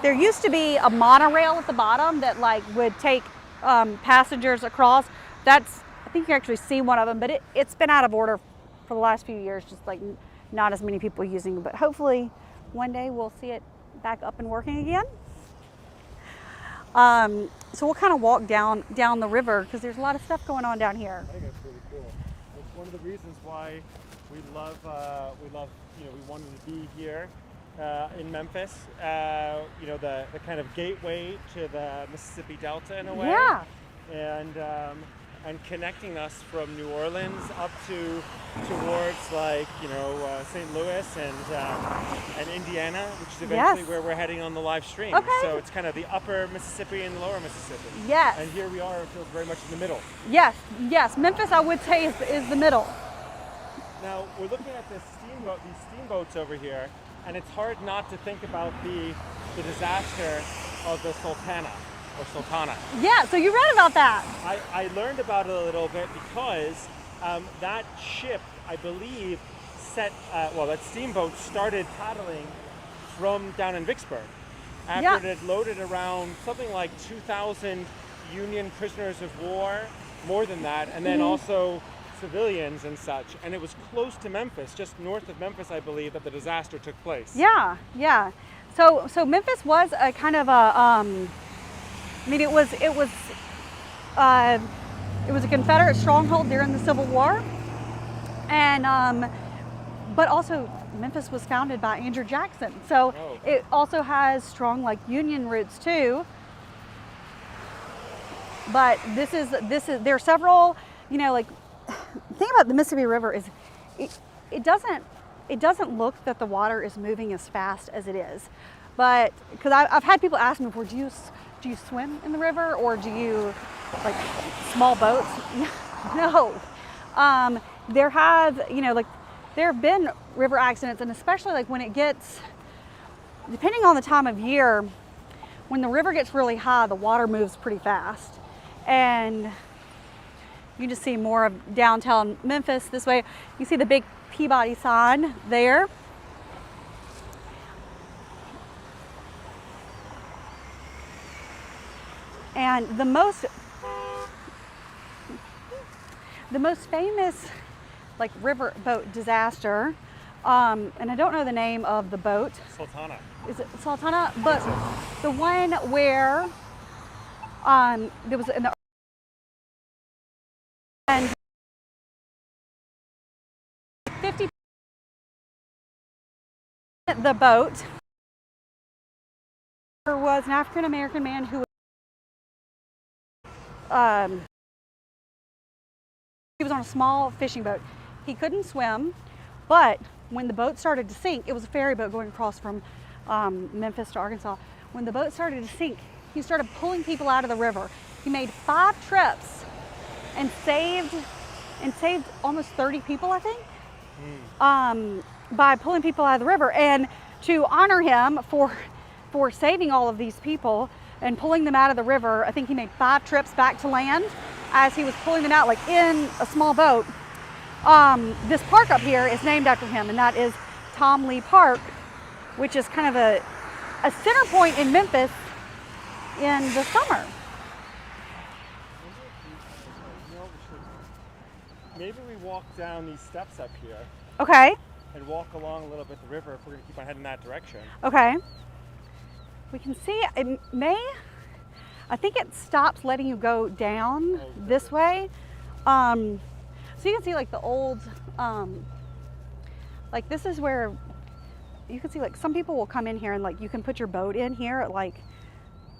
There used to be a monorail at the bottom that would take passengers across. I think you actually see one of them, but it's been out of order for the last few years, just not as many people using it. But hopefully one day we'll see it back up and working again. So we'll kind of walk down the river because there's a lot of stuff going on down here. I think that's really cool. It's one of the reasons why we wanted to be here in Memphis. The kind of gateway to the Mississippi Delta in a way. Yeah. And connecting us from New Orleans up towards St. Louis and Indiana, which is eventually where we're heading on the live stream. Okay. So it's kind of the upper Mississippi and the lower Mississippi. Yes. And here we are, it feels very much in the middle. Yes. Memphis, I would say, is the middle. Now we're looking at these steamboats over here, and it's hard not to think about the disaster of the Sultana. Or Sultana. Yeah, so you read about that. I learned about it a little bit because that ship, I believe, that steamboat started paddling from down in Vicksburg after it had loaded around something like 2,000 Union prisoners of war, more than that, and then also civilians and such. And it was close to Memphis, just north of Memphis, I believe, that the disaster took place. Yeah. So Memphis was a kind of a it was a Confederate stronghold during the Civil War, and but also Memphis was founded by Andrew Jackson, so it also has strong Union roots too. But this is there are several the thing about the Mississippi River is it doesn't look that the water is moving as fast as it is, but because I've had people ask me before, do you swim in the river or do you small boats? No. There have been river accidents, and especially when it gets, depending on the time of year, when the river gets really high, the water moves pretty fast. And you just see more of downtown Memphis this way. You see the big Peabody sign there. And the most famous river boat disaster, and I don't know the name of the boat. Sultana. Is it Sultana? But the one where there was in the and 50 the boat. There was an African American man who he was on a small fishing boat. He couldn't swim, but when the boat started to sink, it was a ferry boat going across from Memphis to Arkansas. When the boat started to sink, he started pulling people out of the river. He made 5 trips and saved almost 30 people, I think, by pulling people out of the river. And to honor him for saving all of these people and pulling them out of the river, I think he made 5 trips back to land as he was pulling them out in a small boat. This park up here is named after him, and that is Tom Lee Park, which is kind of a center point in Memphis in the summer. Maybe we walk down these steps up here. Okay. And walk along a little bit the river if we're going to keep on heading that direction. Okay. We can see it I think it stops letting you go down this way. So you can see the old, this is where you can see some people will come in here and you can put your boat in here.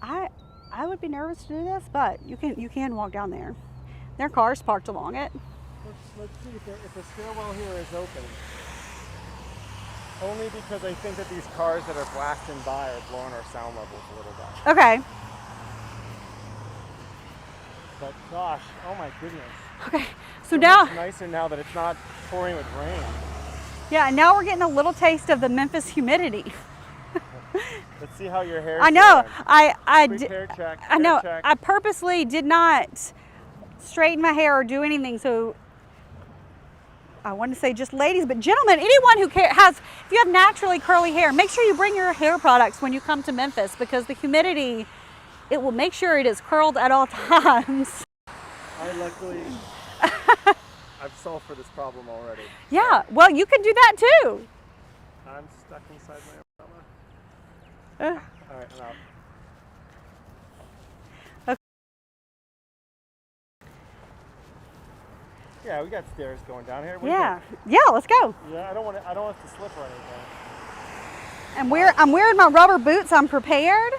I would be nervous to do this, but you can walk down there. There are cars parked along it. Let's see if the stairwell here is open. Only because I think that these cars that are blasting by are blowing our sound levels a little bit. Okay. But gosh, oh my goodness. Okay. So So now, much nicer now that it's not pouring with rain. yeah, now we're getting a little taste of the Memphis humidity. Let's see how your hair. I know. Quick hair check. I know. Hair check. I purposely did not straighten my hair or do anything. So I want to say just ladies, but gentlemen, anyone who has, if you have naturally curly hair, make sure you bring your hair products when you come to Memphis, because the humidity, it will make sure it is curled at all times. I luckily, I've solved for this problem already. Yeah. Well, you can do that too. I'm stuck inside my umbrella. Uh, All right, I'm out. Okay. Yeah, we got stairs going down here. What do you Yeah. think? Yeah. Let's go. Yeah, I don't want it to slip or anything. And I'm wearing my rubber boots. I'm prepared.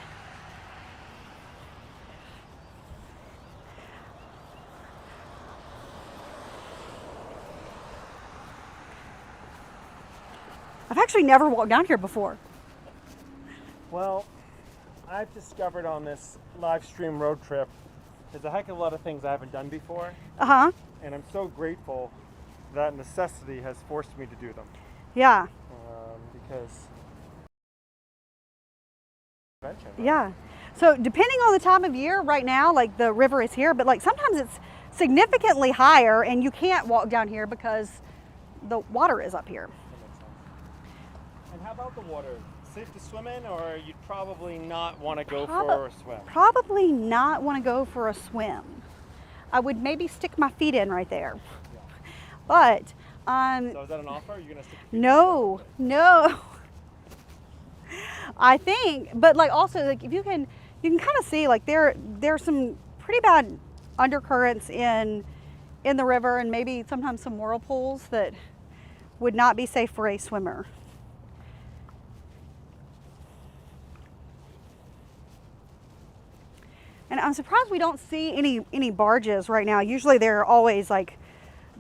I've actually never walked down here before. Well, I've discovered on this live stream road trip, there's a heck of a lot of things I haven't done before, Uh-huh. and I'm so grateful that necessity has forced me to do them. Yeah. Because prevention, right? Yeah. So depending on the time of year, right now, like the river is here, but like sometimes it's significantly higher and you can't walk down here because the water is up here. That makes sense. And how about the water? Safe to swim in, or you'd probably not want to go for a swim? Probably not want to go for a swim. I would maybe stick my feet in right there. Yeah. But So is that an offer? Are you gonna stick your feet in? no. I think, but like also like if you can kind of see like there's some pretty bad undercurrents in the river, and maybe sometimes some whirlpools that would not be safe for a swimmer. And I'm surprised we don't see any barges right now. Usually there are always like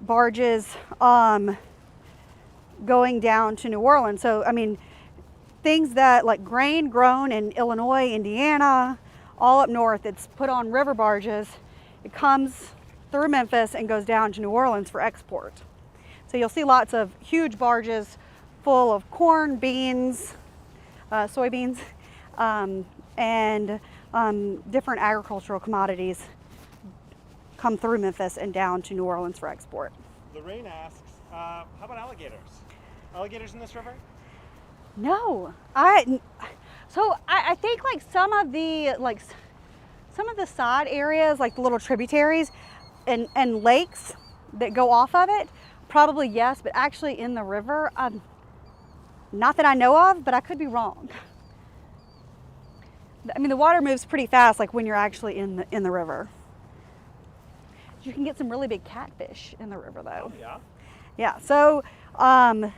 barges going down to New Orleans. So I mean, things that like grain grown in Illinois, Indiana, all up north, it's put on river barges. It comes through Memphis and goes down to New Orleans for export. So you'll see lots of huge barges full of corn, beans, soybeans, and different agricultural commodities come through Memphis and down to New Orleans for export. Lorraine asks, how about alligators? Alligators in this river? No, I think like some of the side areas, like the little tributaries and lakes that go off of it, probably yes, but actually in the river, not that I know of, but I could be wrong. I mean, the water moves pretty fast, like when you're actually in the river. You can get some really big catfish in the river, though. Oh, yeah. Yeah. So the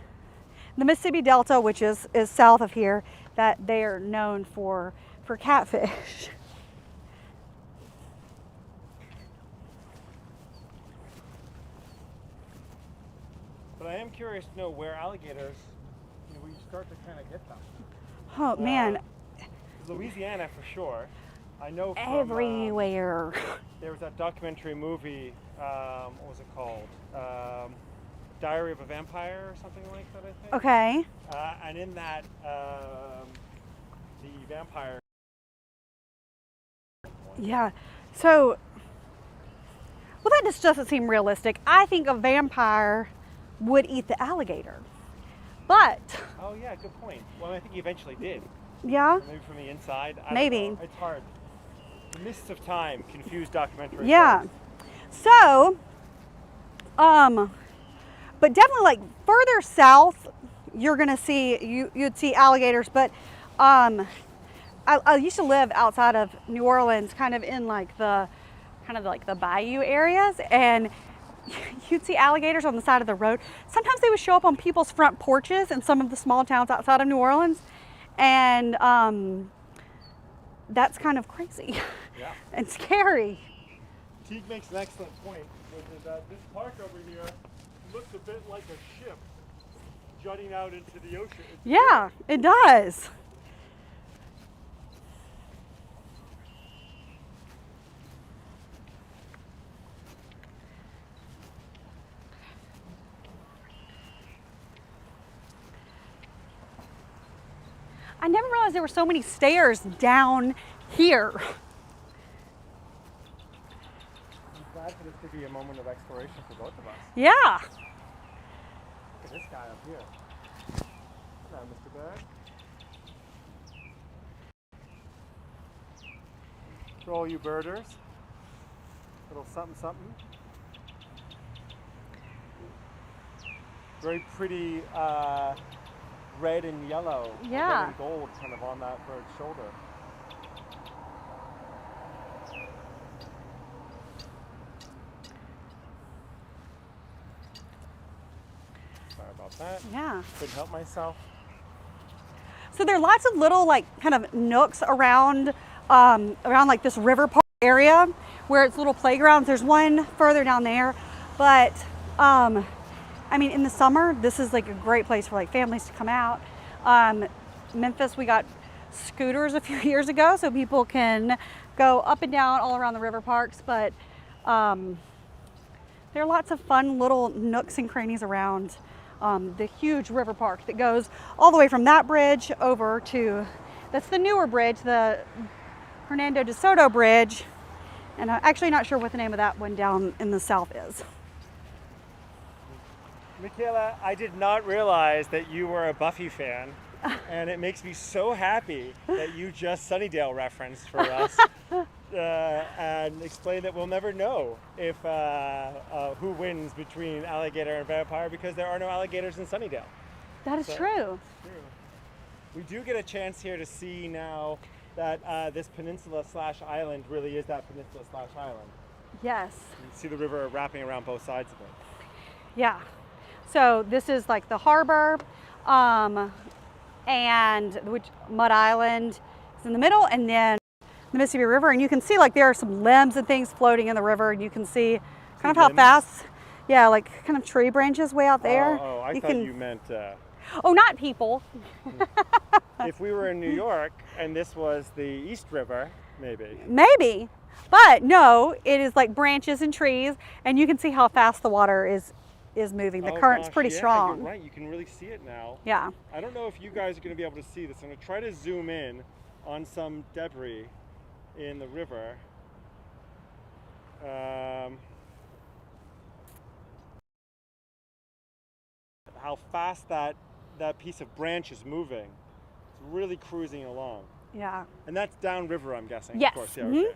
Mississippi Delta, which is south of here, that they are known for catfish. But I am curious to know where alligators, we start to kind of get them. Oh man, Louisiana for sure. I know from, everywhere. there was that documentary movie, what was it called? Diary of a Vampire or something like that, I think. Okay. And in that, the vampire. Yeah. So, well, that just doesn't seem realistic. I think a vampire would eat the alligator. But, Oh yeah, good point. Well, I think he eventually did. yeah, Maybe from the inside. I don't Maybe. know. It's hard. The mists of time confuse documentary. yeah. films. So, but definitely like further south, you're gonna see, you'd see alligators. But I used to live outside of New Orleans, kind of in like the bayou areas, and you'd see alligators on the side of the road. Sometimes they would show up on people's front porches in some of the small towns outside of New Orleans, and that's kind of crazy Yeah. and scary. Teague makes an excellent point is that this park over here looks a bit like a ship jutting out into the ocean. Yeah, it does. I never realized there were so many stairs down here. I'm glad for this to be a moment of exploration for both of us. Yeah. Look at this guy up here. Hello, Mr. Bird. For all you birders, little something something. Very pretty red and yellow, Yeah. red and gold kind of on that bird's shoulder. Sorry about that. Yeah. Couldn't help myself. So there are lots of little like kind of nooks around around like this river park area where it's little playgrounds. There's one further down there, but I mean, in the summer, this is like a great place for like families to come out. Memphis, we got scooters a few years ago, so people can go up and down all around the river parks. But there are lots of fun little nooks and crannies around the huge river park that goes all the way from that bridge over to, that's the newer bridge, the Hernando de Soto Bridge. And I'm actually not sure what the name of that one down in the south is. Michaela, I did not realize that you were a Buffy fan, and it makes me so happy that you just Sunnydale referenced for us and explained that we'll never know if who wins between alligator and vampire because there are no alligators in Sunnydale. That is So, true. It's true. We do get a chance here to see now that this peninsula slash island really is that peninsula slash island. Yes. You see the river wrapping around both sides of it. Yeah. So this is like the harbor, and which Mud Island is in the middle, and then the Mississippi River, and you can see like there are some limbs and things floating in the river, and you can see kind of how limbs? fast, yeah, like kind of tree branches way out there. Oh, I thought you meant Oh, not people. if we were in New York and this was the East River, maybe. Maybe, but no, it is like branches and trees, and you can see how fast the water is moving. The current's gosh, pretty yeah, strong. You're right, you can really see it now. Yeah. I don't know if you guys are going to be able to see this. I'm going to try to zoom in on some debris in the river. How fast that piece of branch is moving. It's really cruising along. Yeah. And that's downriver, I'm guessing. Yes. Of course, yeah, Mhm. okay.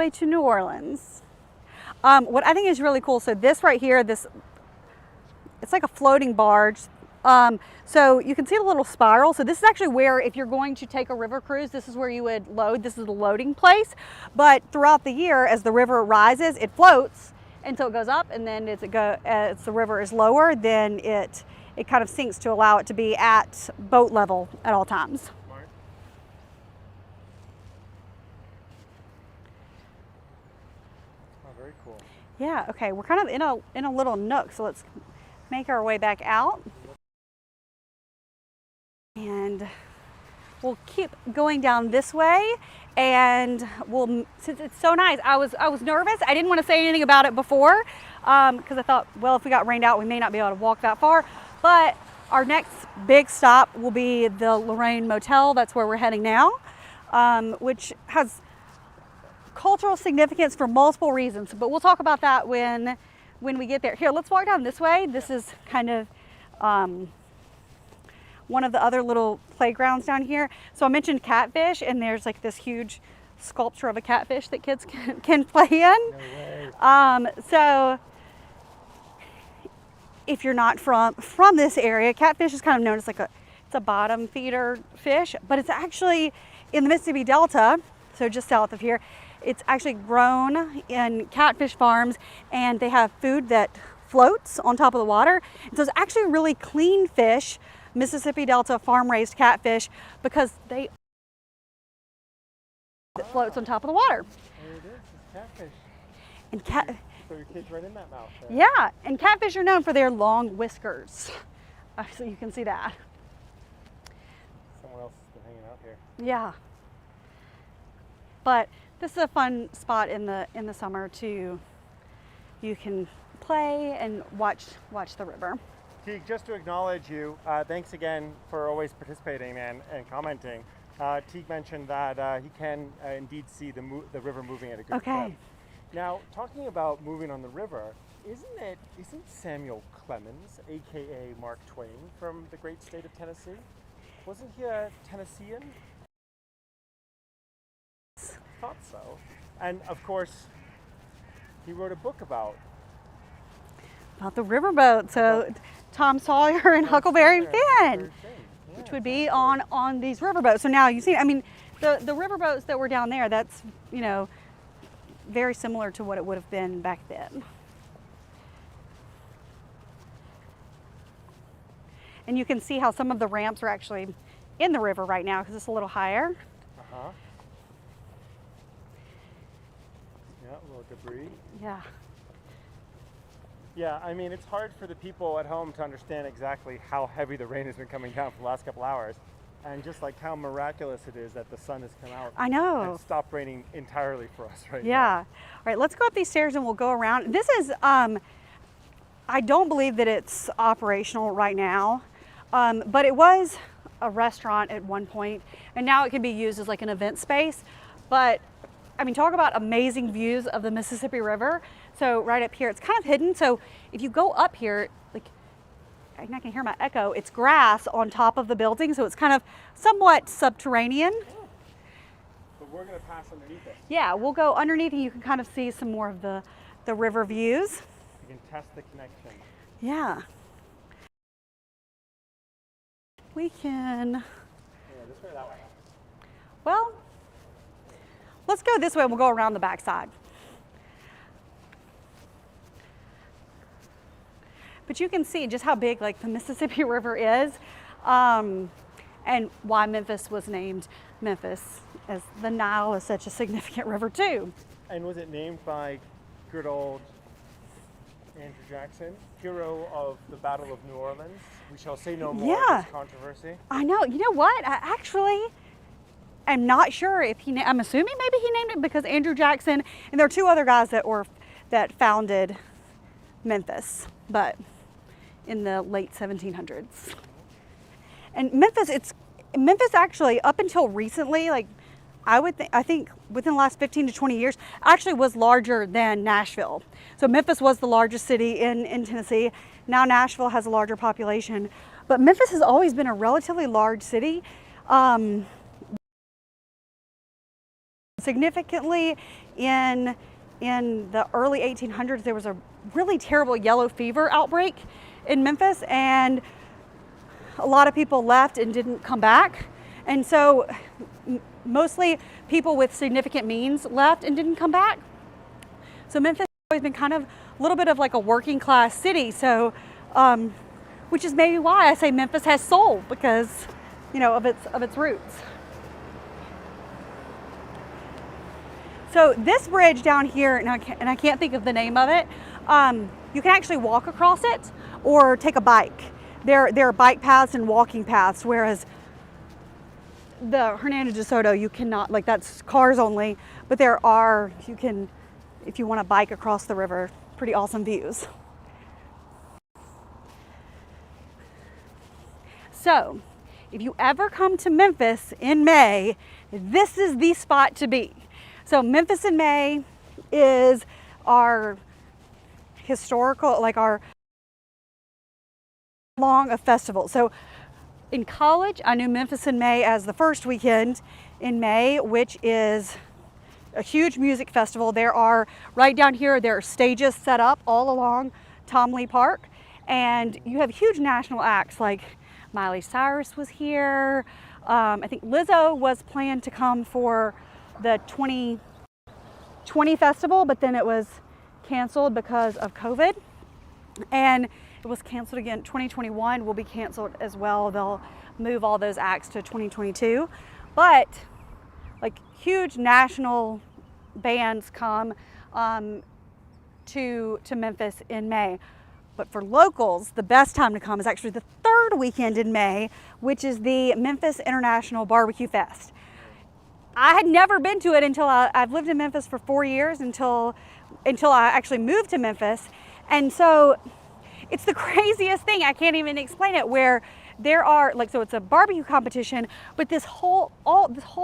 Way to New Orleans. What I think is really cool, so this right here, it's like a floating barge. So you can see the little spiral. So this is actually where, if you're going to take a river cruise, this is where you would load. This is the loading place. But throughout the year, as the river rises, it floats until it goes up, and then as the river is lower, then it kind of sinks to allow it to be at boat level at all times. Smart. Oh, very cool. Yeah, okay, we're kind of in a little nook, so let's make our way back out. And we'll keep going down this way, and since it's so nice, I was nervous. I didn't want to say anything about it before because I thought, well, if we got rained out, we may not be able to walk that far. But our next big stop will be the Lorraine Motel. That's where we're heading now, which has cultural significance for multiple reasons. But we'll talk about that when we get there. Here, let's walk down this way. This is kind of one of the other little playgrounds down here. So I mentioned catfish, and there's like this huge sculpture of a catfish that kids can play in. No way. So if you're not from this area, catfish is kind of known as like it's a bottom feeder fish, but it's actually in the Mississippi Delta, so just south of here. It's actually grown in catfish farms, and they have food that floats on top of the water. So it's actually a really clean fish, Mississippi Delta farm-raised catfish, because that floats on top of the water. There it is, it's catfish. And So your kid's right in that mouth there. yeah, and catfish are known for their long whiskers. So you can see that. Someone else has been hanging out here. Yeah. But this is a fun spot in the summer to, you can play and watch the river. Teague, just to acknowledge you, thanks again for always participating and commenting. Teague mentioned that he can indeed see the river moving at a good clip. Now, talking about moving on the river, isn't Samuel Clemens, aka Mark Twain, from the great state of Tennessee? Wasn't he a Tennessean? Thought so. And of course, he wrote a book about the riverboat. So Tom Sawyer and Huckleberry Finn, which would be on these riverboats. So now you see, I mean, the riverboats that were down there, that's, you know, very similar to what it would have been back then. And you can see how some of the ramps are actually in the river right now because it's a little higher. Uh-huh. Yeah, a little debris. Yeah. Yeah, I mean, it's hard for the people at home to understand exactly how heavy the rain has been coming down for the last couple hours. And just like how miraculous it is that the sun has come out. I know. And stopped raining entirely for us right now. Yeah. All right, let's go up these stairs and we'll go around. This is, I don't believe that it's operational right now, but it was a restaurant at one point, and now it can be used as like an event space. But I mean, talk about amazing views of the Mississippi River. So right up here, it's kind of hidden. So if you go up here, like, I can hear my echo, it's grass on top of the building. So it's kind of somewhat subterranean. But we're gonna pass underneath it. Yeah, we'll go underneath and you can kind of see some more of the river views. You can test the connection. Yeah. We can, Yeah, this way or that way? well, let's go this way and we'll go around the back side. But you can see just how big like the Mississippi River is, and why Memphis was named Memphis, as the Nile is such a significant river too. And was it named by good old Andrew Jackson, hero of the Battle of New Orleans? We shall say no more of this controversy. I know. You know what? I actually am not sure if I'm assuming maybe he named it because Andrew Jackson, and there are two other guys that founded Memphis, but in the late 1700s. And Memphis actually, up until recently, like I think within the last 15 to 20 years, actually was larger than Nashville. So Memphis was the largest city in Tennessee. Now Nashville has a larger population, but Memphis has always been a relatively large city. Significantly in the early 1800s, there was a really terrible yellow fever outbreak in Memphis, and a lot of people left and didn't come back. And so mostly people with significant means left and didn't come back. So Memphis has always been kind of a little bit of like a working class city. So, which is maybe why I say Memphis has soul, because, you know, of its roots. So this bridge down here, and I can't think of the name of it, you can actually walk across it or take a bike. There are bike paths and walking paths, whereas the Hernando de Soto, you cannot, like that's cars only, but you can, if you want to bike across the river, pretty awesome views. So if you ever come to Memphis in May, this is the spot to be. So Memphis in May is our historical, like our long of festival. So in college, I knew Memphis in May as the first weekend in May, which is a huge music festival. There are, right down here, there are stages set up all along Tom Lee Park, and you have huge national acts like Miley Cyrus was here. I think Lizzo was planned to come for the 2020 festival, but then it was canceled because of COVID, and it was canceled again. 2021 will be canceled as well. They'll move all those acts to 2022, but like huge national bands come. to Memphis in May. But for locals, the best time to come is actually the third weekend in May, which is the Memphis International Barbecue Fest. I had never been to it until I've lived in Memphis for 4 years, until I actually moved to Memphis. And so it's the craziest thing. I can't even explain it, where there are so it's a barbecue competition, but this whole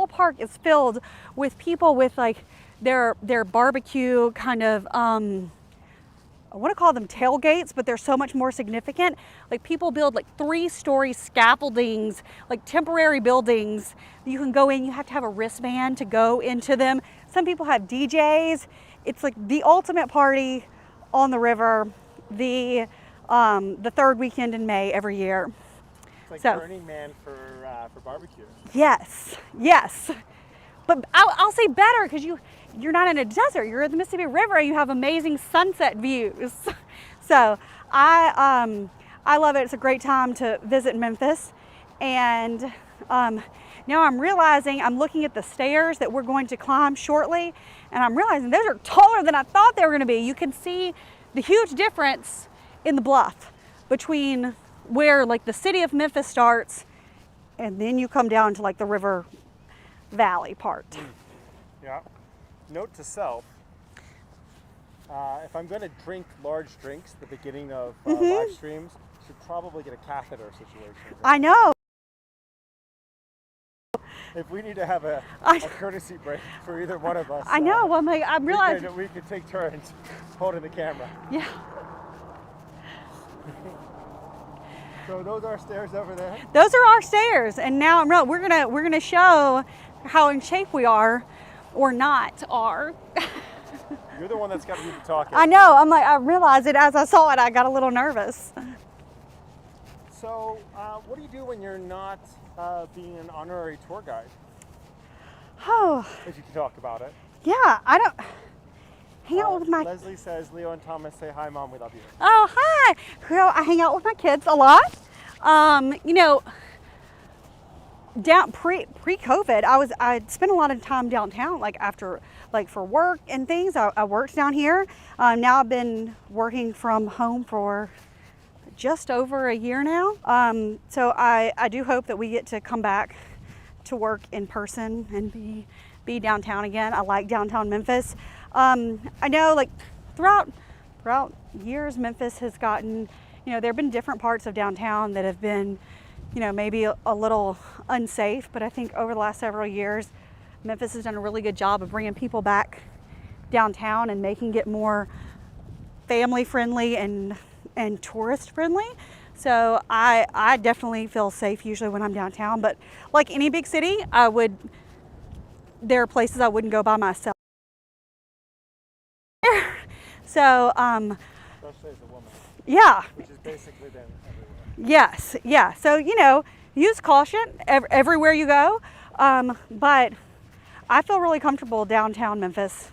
park is filled with people with like their barbecue kind of, I want to call them tailgates, but they're so much more significant. Like people build like 3-story scaffoldings, like temporary buildings. You can go in, you have to have a wristband to go into them. Some people have DJs. It's like the ultimate party on the river, the third weekend in May every year. It's like Burning Man for barbecue. Yes, yes. But I'll say better, because you're not in a desert. You're at the Mississippi River and you have amazing sunset views. So I love it. It's a great time to visit Memphis. And now I'm realizing, I'm looking at the stairs that we're going to climb shortly, and I'm realizing those are taller than I thought they were going to be. You can see the huge difference in the bluff between where like the city of Memphis starts, and then you come down to like the river valley part. Yeah. Note to self, if I'm going to drink large drinks at the beginning of live streams, should probably get a catheter situation. I know. If we need to have a courtesy break for either one of us. I know. I'm like, I'm realizing we could take turns holding the camera. Yeah. So those are stairs over there. Those are our stairs, and now we're gonna show how in shape we are, or not are. You're the one that's got to do the talking. I know. I'm like, I realized it as I saw it. I got a little nervous. So, what do you do when you're not being an honorary tour guide? Oh. If you can talk about it. Yeah, I don't. Hang out with my. Leslie says, Leo and Thomas say hi, Mom. We love you. Oh, hi. Well, I hang out with my kids a lot. Down pre-COVID, I spent a lot of time downtown, for work and things. I worked down here. Now I've been working from home for just over a year now. So I do hope that we get to come back to work in person and be downtown again. I like downtown Memphis. I know, throughout years, Memphis has gotten, there have been different parts of downtown that have been, maybe a little unsafe, but I think over the last several years, Memphis has done a really good job of bringing people back downtown and making it more family friendly and tourist friendly. So I definitely feel safe usually when I'm downtown, but like any big city, there are places I wouldn't go by myself. So, especially as a woman. Yeah. Which is basically been everywhere. Yes, yeah. So, use caution everywhere you go. But I feel really comfortable downtown Memphis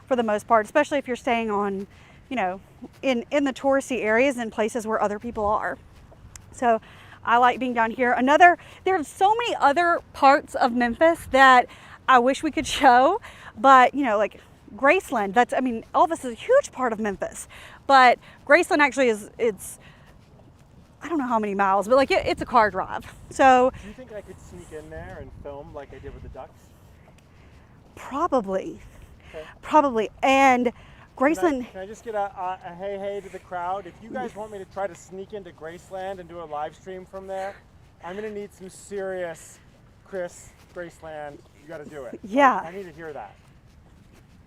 for the most part, especially if you're staying on, in the touristy areas and places where other people are. So I like being down here. There are so many other parts of Memphis that I wish we could show, but like Graceland, Elvis is a huge part of Memphis, but Graceland actually it's I don't know how many miles, but it's a car drive. So do you think I could sneak in there and film like I did with the ducks? Probably. Okay. Probably. And Graceland. Can I just get a hey to the crowd? If you guys want me to try to sneak into Graceland and do a live stream from there, I'm going to need some serious Graceland. You got to do it. Yeah. I need to hear that.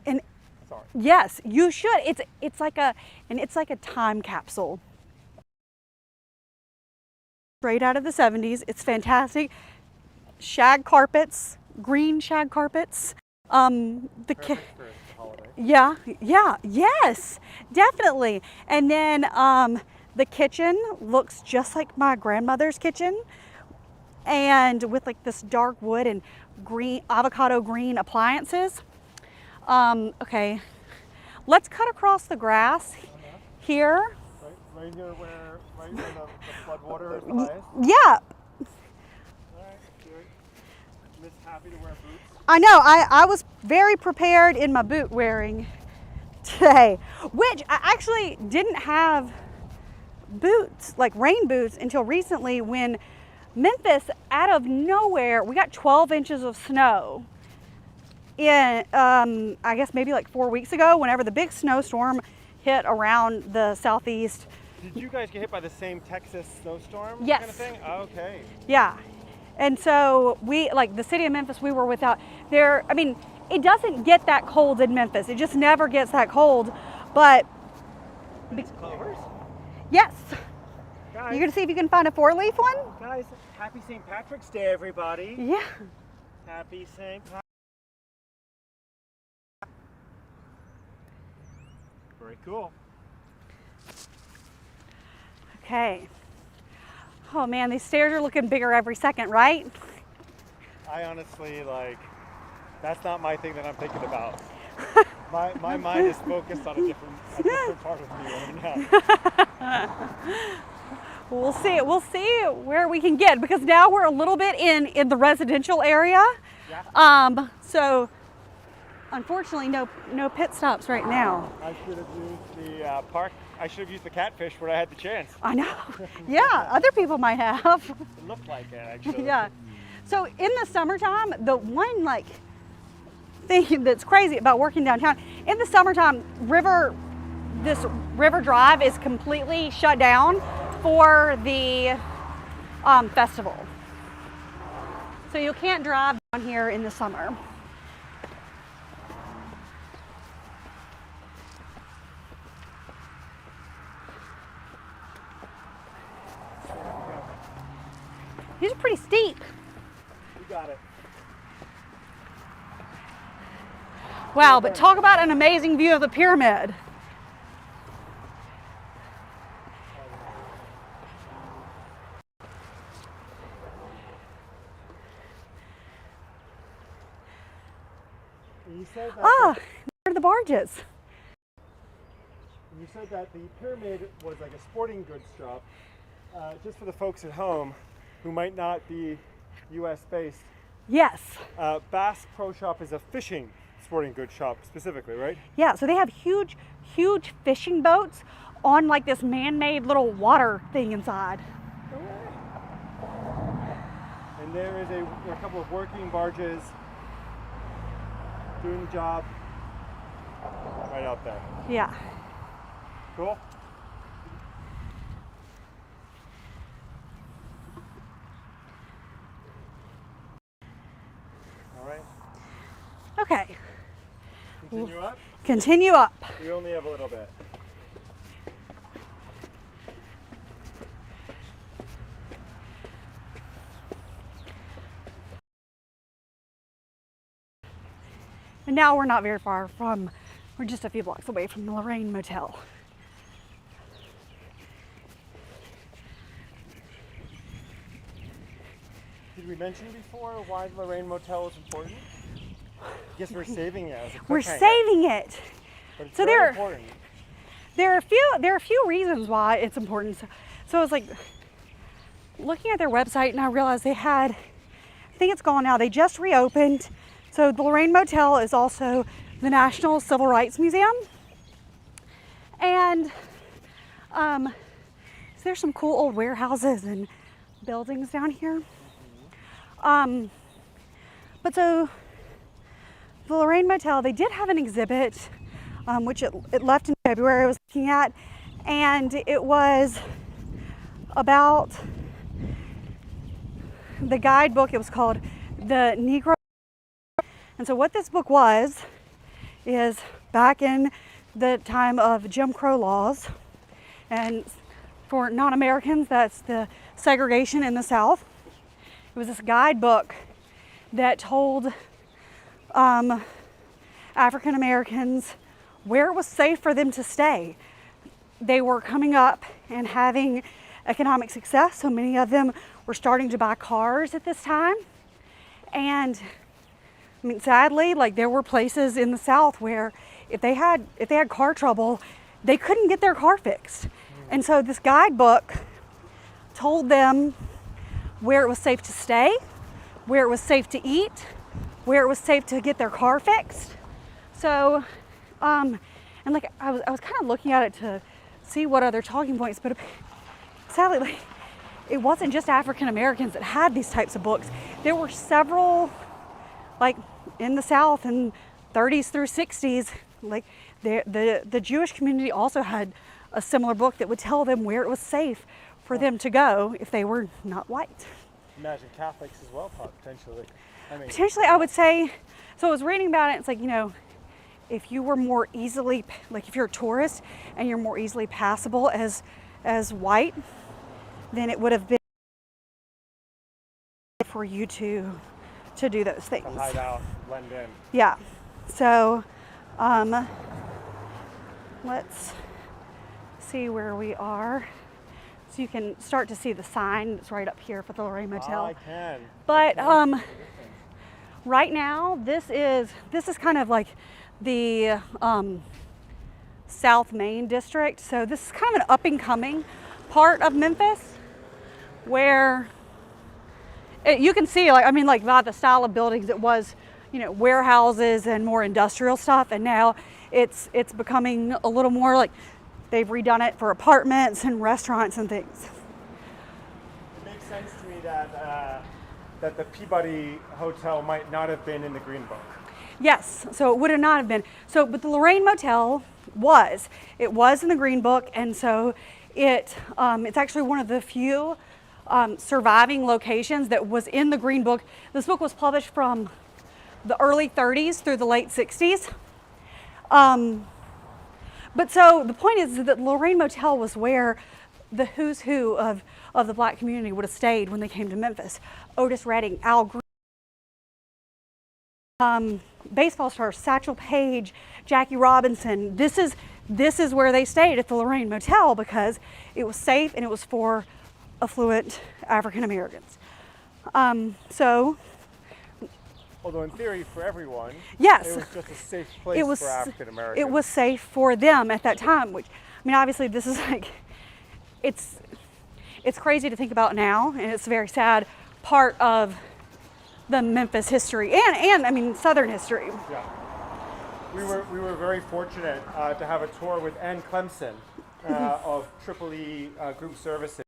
And sorry. Yes, you should. It's like a time capsule. Straight out of the 70s. It's fantastic. Shag carpets, green shag carpets. Perfect for the holiday. Yeah, yes, definitely. And then the kitchen looks just like my grandmother's kitchen, and with this dark wood and avocado green appliances. Okay, let's cut across the grass here. Right here where the floodwater is the highest? Yeah. All right, good. Miss happy to wear boots? I know, I was very prepared in my boot wearing today, which I actually didn't have boots, like rain boots, until recently when Memphis, out of nowhere, we got 12 inches of snow in, I guess maybe like 4 weeks ago, whenever the big snowstorm hit around the southeast. Did you guys get hit by the same Texas snowstorm Yes. kind of thing? Okay. Yeah. And so we, like the city of Memphis, we were without there. I mean, it doesn't get that cold in Memphis. It just never gets that cold. But It's clovers. yes, Guys, you're gonna see if you can find a 4-leaf one. guys, happy St. Patrick's Day, everybody. Yeah. Happy St. Patrick's. Very cool. Okay. Oh man, these stairs are looking bigger every second, right? I honestly, like, that's not my thing that I'm thinking about. My mind is focused on a different part of me right now. We'll see. We'll see where we can get, because now we're a little bit in the residential area. Yeah. So unfortunately, no pit stops right now. I should have used the park. I should have used the catfish when I had the chance. I know. Yeah, other people might have. It looked like it, actually. Yeah. So in the summertime, the one like thing that's crazy about working downtown, in the summertime, this River Drive is completely shut down for the festival. So you can't drive down here in the summer. These are pretty steep. You got it. Wow, but talk about an amazing view of the pyramid. You said that Ah, where are the barges? you said that the pyramid was like a sporting goods shop. Just for the folks at home who might not be U.S. based, Yes. Bass Pro Shop is a fishing sporting goods shop specifically, right? Yeah, so they have huge fishing boats on like this man-made little water thing inside. And there is a couple of working barges doing the job right out there. Yeah. Cool? All right. Okay. Continue up. Continue up. We only have a little bit. And now we're not very far from, we're just a few blocks away from the Lorraine Motel. Did we mention before why the Lorraine Motel is important? I guess we're saving it as a We're cliffhanger, saving it. but it's so very there- important. There are a few reasons why it's important. So I was like looking at their website and I realized they had, I think it's gone now, they just reopened. So the Lorraine Motel is also the National Civil Rights Museum. And so there's some cool old warehouses and buildings down here. But so the Lorraine Motel, they did have an exhibit, which it left in February I was looking at, and it was about the guidebook. It was called The Negro. And so what this book was is back in the time of Jim Crow laws, and for non-Americans, that's the segregation in the South. It was this guidebook that told African Americans where it was safe for them to stay. They were coming up and having economic success, so many of them were starting to buy cars at this time. And I mean, sadly, like there were places in the South where if they had car trouble, they couldn't get their car fixed. And so this guidebook told them where it was safe to stay, where it was safe to eat, where it was safe to get their car fixed. So, and And like I was kind of looking at it to see what other talking points, but sadly, like, it wasn't just African Americans that had these types of books. There were several, like in the South in 30s through 60s, like the Jewish community also had a similar book that would tell them where it was safe for them to go if they were not white. Imagine Catholics as well, potentially. I mean, Potentially, I would say, so I was reading about it, it's like, you know, if you were more easily, like if you're a tourist and you're more easily passable as white, then it would have been for you to do those things. to hide out, blend in. Yeah. So, let's see where we are. So you can start to see the sign that's right up here for the Lorraine Motel. I can. But right now, this is kind of like the South Main district. So this is kind of an up and coming part of Memphis, where you can see, like, I mean, like by the style of buildings, it was, you know, warehouses and more industrial stuff, and now it's becoming a little more like they've redone it for apartments and restaurants and things. It makes sense to me that that the Peabody Hotel might not have been in the Green Book. Yes, so it would have not have been. So, but the Lorraine Motel was. It was in the Green Book, and so it's actually one of the few surviving locations that was in the Green Book. This book was published from the early 30s through the late 60s. But so the point is that Lorraine Motel was where the who's who of the black community would have stayed when they came to Memphis. Otis Redding, Al Green, baseball stars Satchel Paige, Jackie Robinson. This is where they stayed at the Lorraine Motel because it was safe and it was for affluent African Americans. So, although in theory for everyone, yes, it was just a safe place for African Americans. It was safe for them at that time, which, I mean, obviously this is like, it's crazy to think about now, and it's a very sad part of the Memphis history and I mean Southern history. Yeah, we were very fortunate to have a tour with Ann Clemson of Triple E Group Services,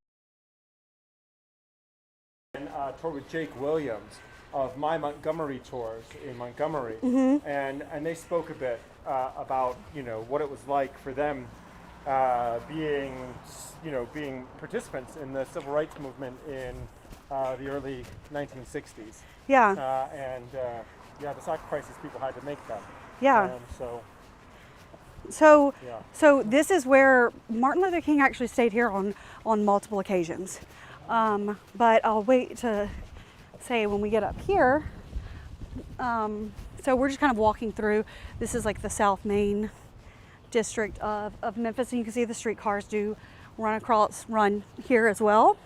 and a tour with Jake Williams of My Montgomery Tours in Montgomery, and they spoke a bit about, you know, what it was like for them being participants in the civil rights movement in the early 1960s. Yeah. The sacrifices people had to make then. Yeah. So this is where Martin Luther King actually stayed here on multiple occasions. But I'll wait to say when we get up here. So we're just kind of walking through. This is like the South Main district of Memphis, and you can see the streetcars do run here as well.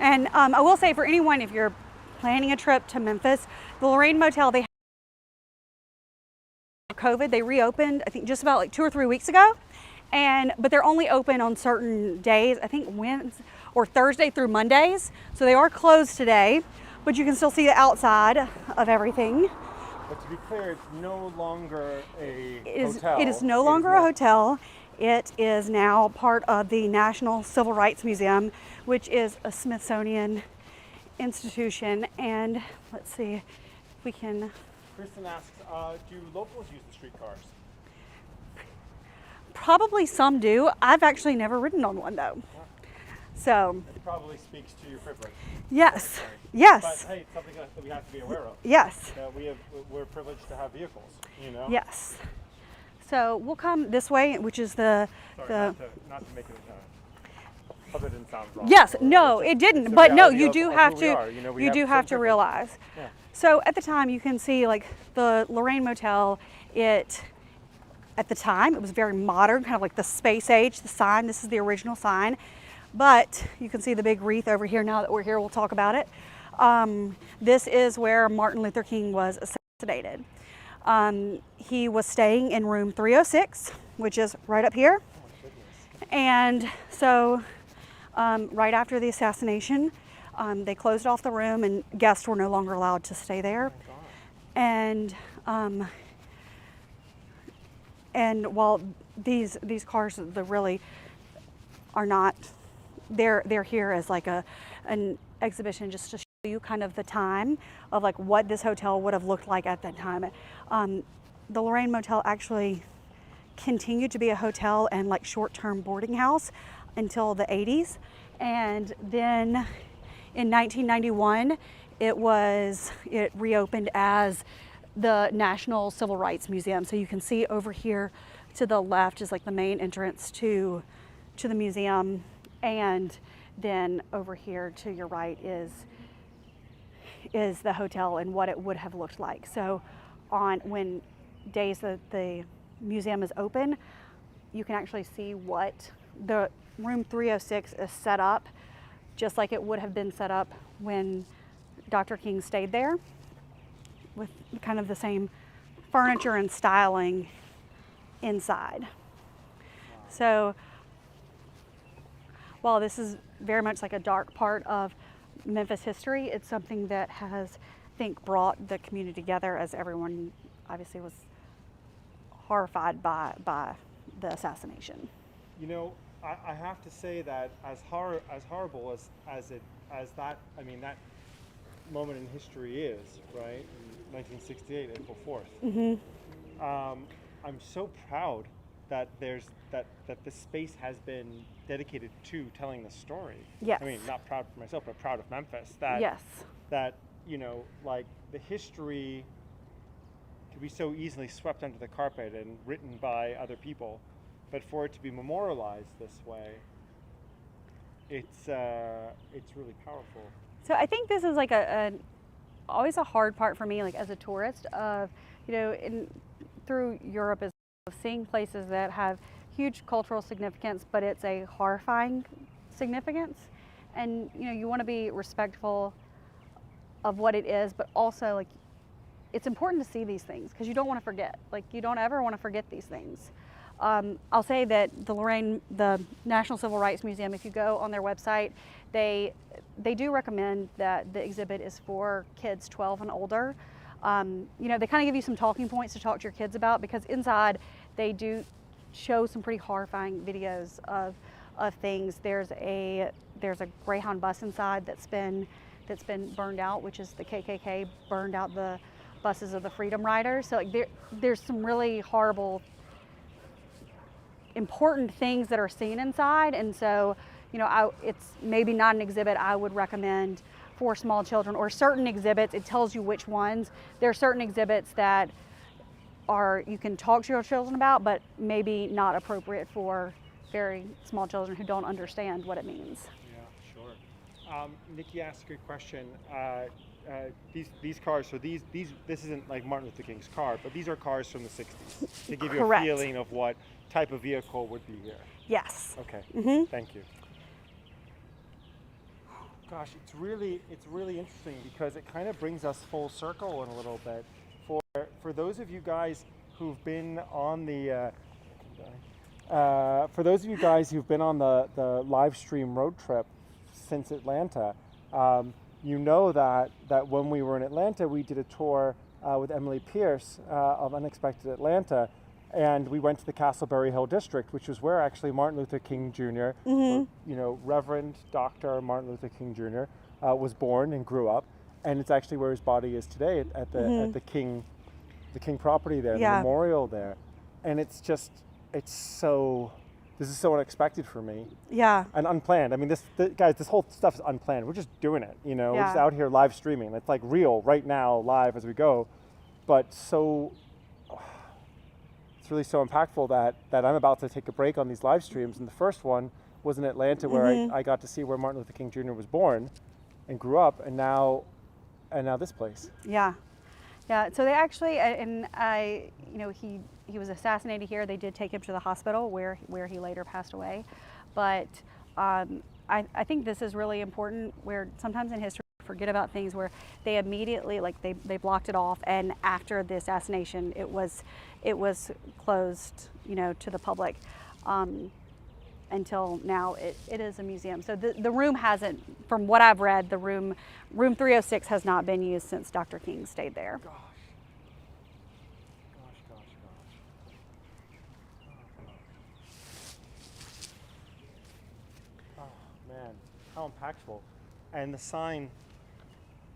And I will say, for anyone, if you're planning a trip to Memphis, the Lorraine Motel, they COVID, they reopened, I think just about like 2 or 3 weeks ago, but they're only open on certain days, I think Wednesday or Thursday through Mondays. So they are closed today, but you can still see the outside of everything. But to be clear, it's no longer a hotel. It is no longer a hotel. It is now part of the National Civil Rights Museum, which is a Smithsonian institution. And let's see if we can. Kristen asks, do locals use the streetcars? Probably some do. I've actually never ridden on one though. So. It probably speaks to your privilege. Yes. Yes. But hey, it's something that we have to be aware of. Yes. We're privileged to have vehicles, you know? Yes. So we'll come this way, which is Sorry, not to make it other than sound wrong. Yes, no, it didn't. But no, you do have to. You do have to realize. Yeah. So at the time, you can see like the Lorraine Motel. At the time, it was very modern, kind of like the space age. The sign. This is the original sign, but you can see the big wreath over here. Now that we're here, we'll talk about it. This is where Martin Luther King was assassinated. He was staying in room 306, which is right up here. And so right after the assassination, they closed off the room and guests were no longer allowed to stay there. And while these cars, they really are not, they're here as like an exhibition just to show you kind of the time of like what this hotel would have looked like at that time. The Lorraine Motel actually continued to be a hotel and like short-term boarding house until the 80s. And then in 1991, it reopened as the National Civil Rights Museum. So you can see over here to the left is like the main entrance to the museum, and then over here to your right is the hotel and what it would have looked like. So when days that the museum is open, you can actually see what the room 306 is set up, just like it would have been set up when Dr. King stayed there, with kind of the same furniture and styling inside. So while this is very much like a dark part of Memphis history, it's something that has, I think, brought the community together, as everyone obviously was horrified by the assassination. You know, I have to say that as horrible as that, I mean, that moment in history is, right? In 1968, April 4th. I'm so proud that that this space has been dedicated to telling the story. Yes. I mean, not proud for myself, but proud of Memphis. That, yes. That, you know, like the history could be so easily swept under the carpet and written by other people, but for it to be memorialized this way, it's really powerful. So I think this is like always a hard part for me, like as a tourist, of, you know, through Europe, is seeing places that have huge cultural significance, but it's a horrifying significance. And, you know, you want to be respectful of what it is, but also like it's important to see these things because you don't want to forget. Like you don't ever want to forget these things. I'll say that the National Civil Rights Museum, if you go on their website, they do recommend that the exhibit is for kids 12 and older. You know, they kind of give you some talking points to talk to your kids about, because inside they do show some pretty horrifying videos of things. There's a Greyhound bus inside that's been burned out, which is the KKK burned out the buses of the Freedom Riders. So like there's some really horrible, important things that are seen inside. And so, you know, it's maybe not an exhibit I would recommend for small children, or certain exhibits, it tells you which ones. There are certain exhibits that you can talk to your children about, but maybe not appropriate for very small children who don't understand what it means. Yeah, sure. Nikki asked a good question. These cars, so this isn't like Martin Luther King's car, but these are cars from the 60s to give you Correct. a feeling of what type of vehicle would be here. Yes. Okay. Thank you. Gosh, it's really interesting because it kind of brings us full circle in a little bit. For those of you guys who've been on the live stream road trip since Atlanta, you know that when we were in Atlanta, we did a tour with Emily Pierce of Unexpected Atlanta, and we went to the Castleberry Hill District, which was where actually Martin Luther King Jr., you know, Reverend Dr. Martin Luther King Jr. Was born and grew up, and it's actually where his body is today at the King property there, Yeah. the memorial there, and this is so unexpected for me. Yeah. And unplanned. I mean, guys, this whole stuff is unplanned. We're just doing it, you know. We're just Yeah. out here live streaming. It's like real right now, live as we go, but it's really so impactful that I'm about to take a break on these live streams. And the first one was in Atlanta, where I got to see where Martin Luther King Jr. was born and grew up, and now this place. Yeah. Yeah. So they actually, you know, he was assassinated here. They did take him to the hospital where he later passed away. But I think this is really important, where sometimes in history we forget about things, where they immediately, like, they blocked it off, and after the assassination, it was closed, you know, to the public. Until now, it is a museum. So the room hasn't, from what I've read, the room 306 has not been used since Dr. King stayed there. Gosh. Oh, man, how impactful. And the sign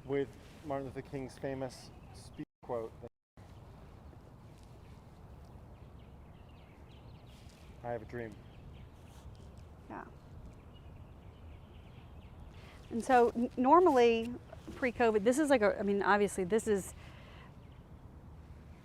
with Martin Luther King's famous speech quote, I have a dream. Yeah. And so normally, pre-COVID, this is like I mean, obviously this is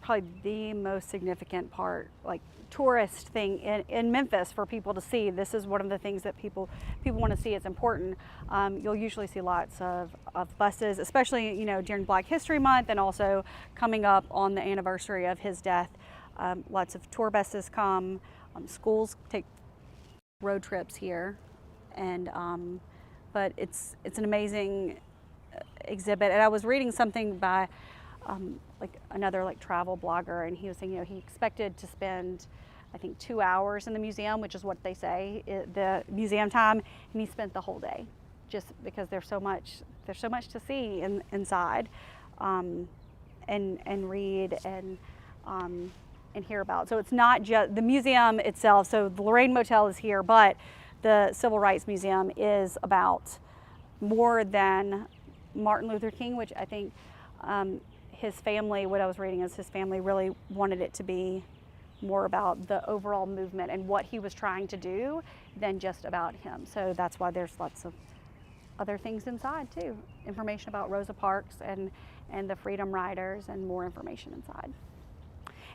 probably the most significant part, like tourist thing in Memphis for people to see. This is one of the things that people want to see. It's important. You'll usually see lots of buses, especially, you know, during Black History Month, and also coming up on the anniversary of his death. Lots of tour buses come. Schools take road trips here, and but it's an amazing exhibit. And I was reading something by like another like travel blogger, and he was saying, you know, he expected to spend, I think, 2 hours in the museum, which is what they say the museum time, and he spent the whole day, just because there's so much to see inside, and read and hear about. So it's not just the museum itself. So the Lorraine Motel is here, but the Civil Rights Museum is about more than Martin Luther King, which I think his family, what I was reading is his family really wanted it to be more about the overall movement and what he was trying to do than just about him. So that's why there's lots of other things inside too. Information about Rosa Parks and the Freedom Riders, and more information inside.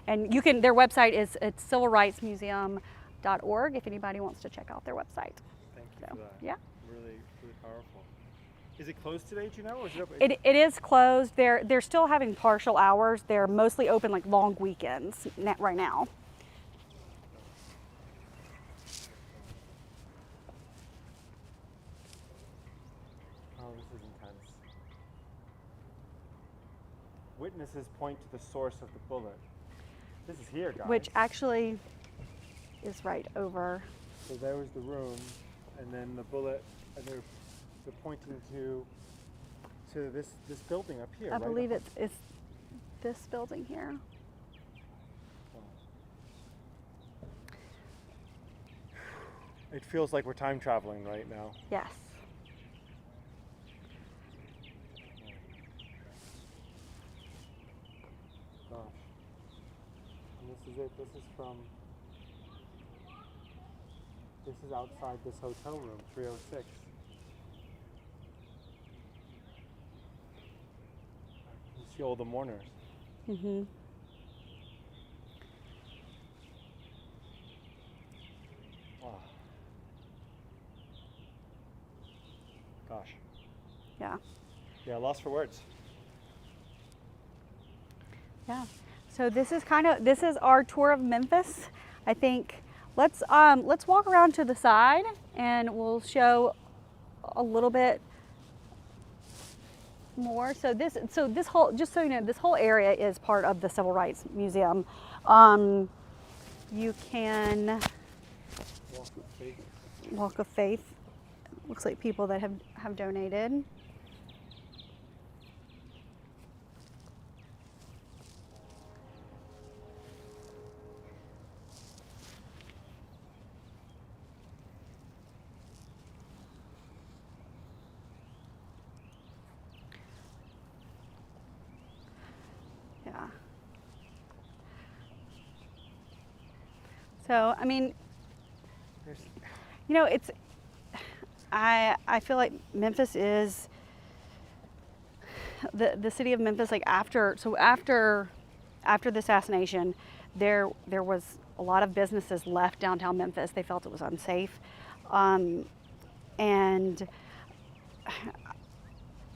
And you can, their website is it's civilrightsmuseum.org if anybody wants to check out their website. Thank you for that. Yeah. Really, really powerful. Is it closed today, do you know? Or is it open? It is closed. They're still having partial hours. They're mostly open like long weekends right now. Oh, this is intense. Witnesses point to the source of the bullet. This is here, guys. Which actually is right over. So there was the room, and then the bullet, and they're pointing to this building up here. I believe it's this building here. It feels like we're time traveling right now. Yes. Gosh. And this is it. This is outside this hotel room, 306. You see all the mourners. Mm-hmm. Wow. Gosh. Yeah. Yeah, lost for words. Yeah. So this is our tour of Memphis. I think let's walk around to the side and we'll show a little bit more. So this whole, just so you know, this whole area is part of the Civil Rights Museum. You can walk of faith. Looks like people that have donated. Yeah. So, I mean, you know, I feel like Memphis is the city of Memphis. Like after the assassination, there was a lot of businesses left downtown Memphis. They felt it was unsafe, and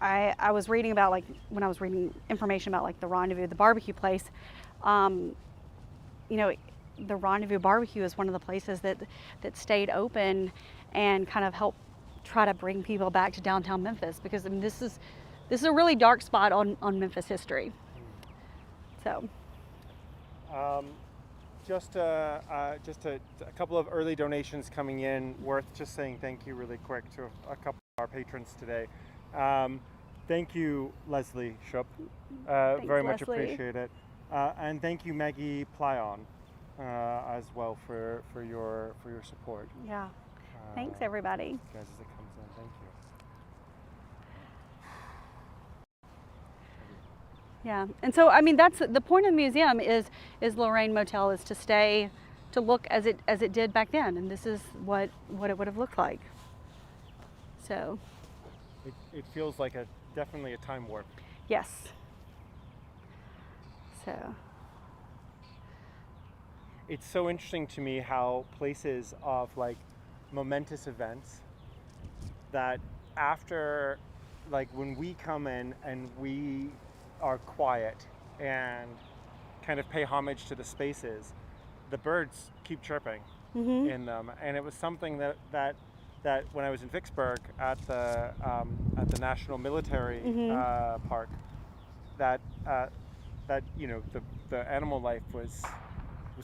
I was reading about, like, when I was reading information about like the Rendezvous, the barbecue place, you know, the Rendezvous barbecue is one of the places that stayed open and kind of helped try to bring people back to downtown Memphis, because I mean, this is this is a really dark spot on Memphis history. So. Just a couple of early donations coming in. Worth just saying thank you really quick to a couple of our patrons today. Thank you, Leslie Schupp. Very much Leslie. appreciate it. And thank you, Maggie Plyon, as well for your support. Yeah. Thanks, everybody. Guys, as it comes in, thank you. Yeah, and so I mean that's the point of the museum is Lorraine Motel is to stay, to look as it did back then, and this is what it would have looked like. So. It feels like definitely a time warp. Yes. So. It's so interesting to me how places of like momentous events that after, like when we come in and we are quiet and kind of pay homage to the spaces, the birds keep chirping in them, and it was something that when I was in Vicksburg at the National Military Park, that you know the animal life was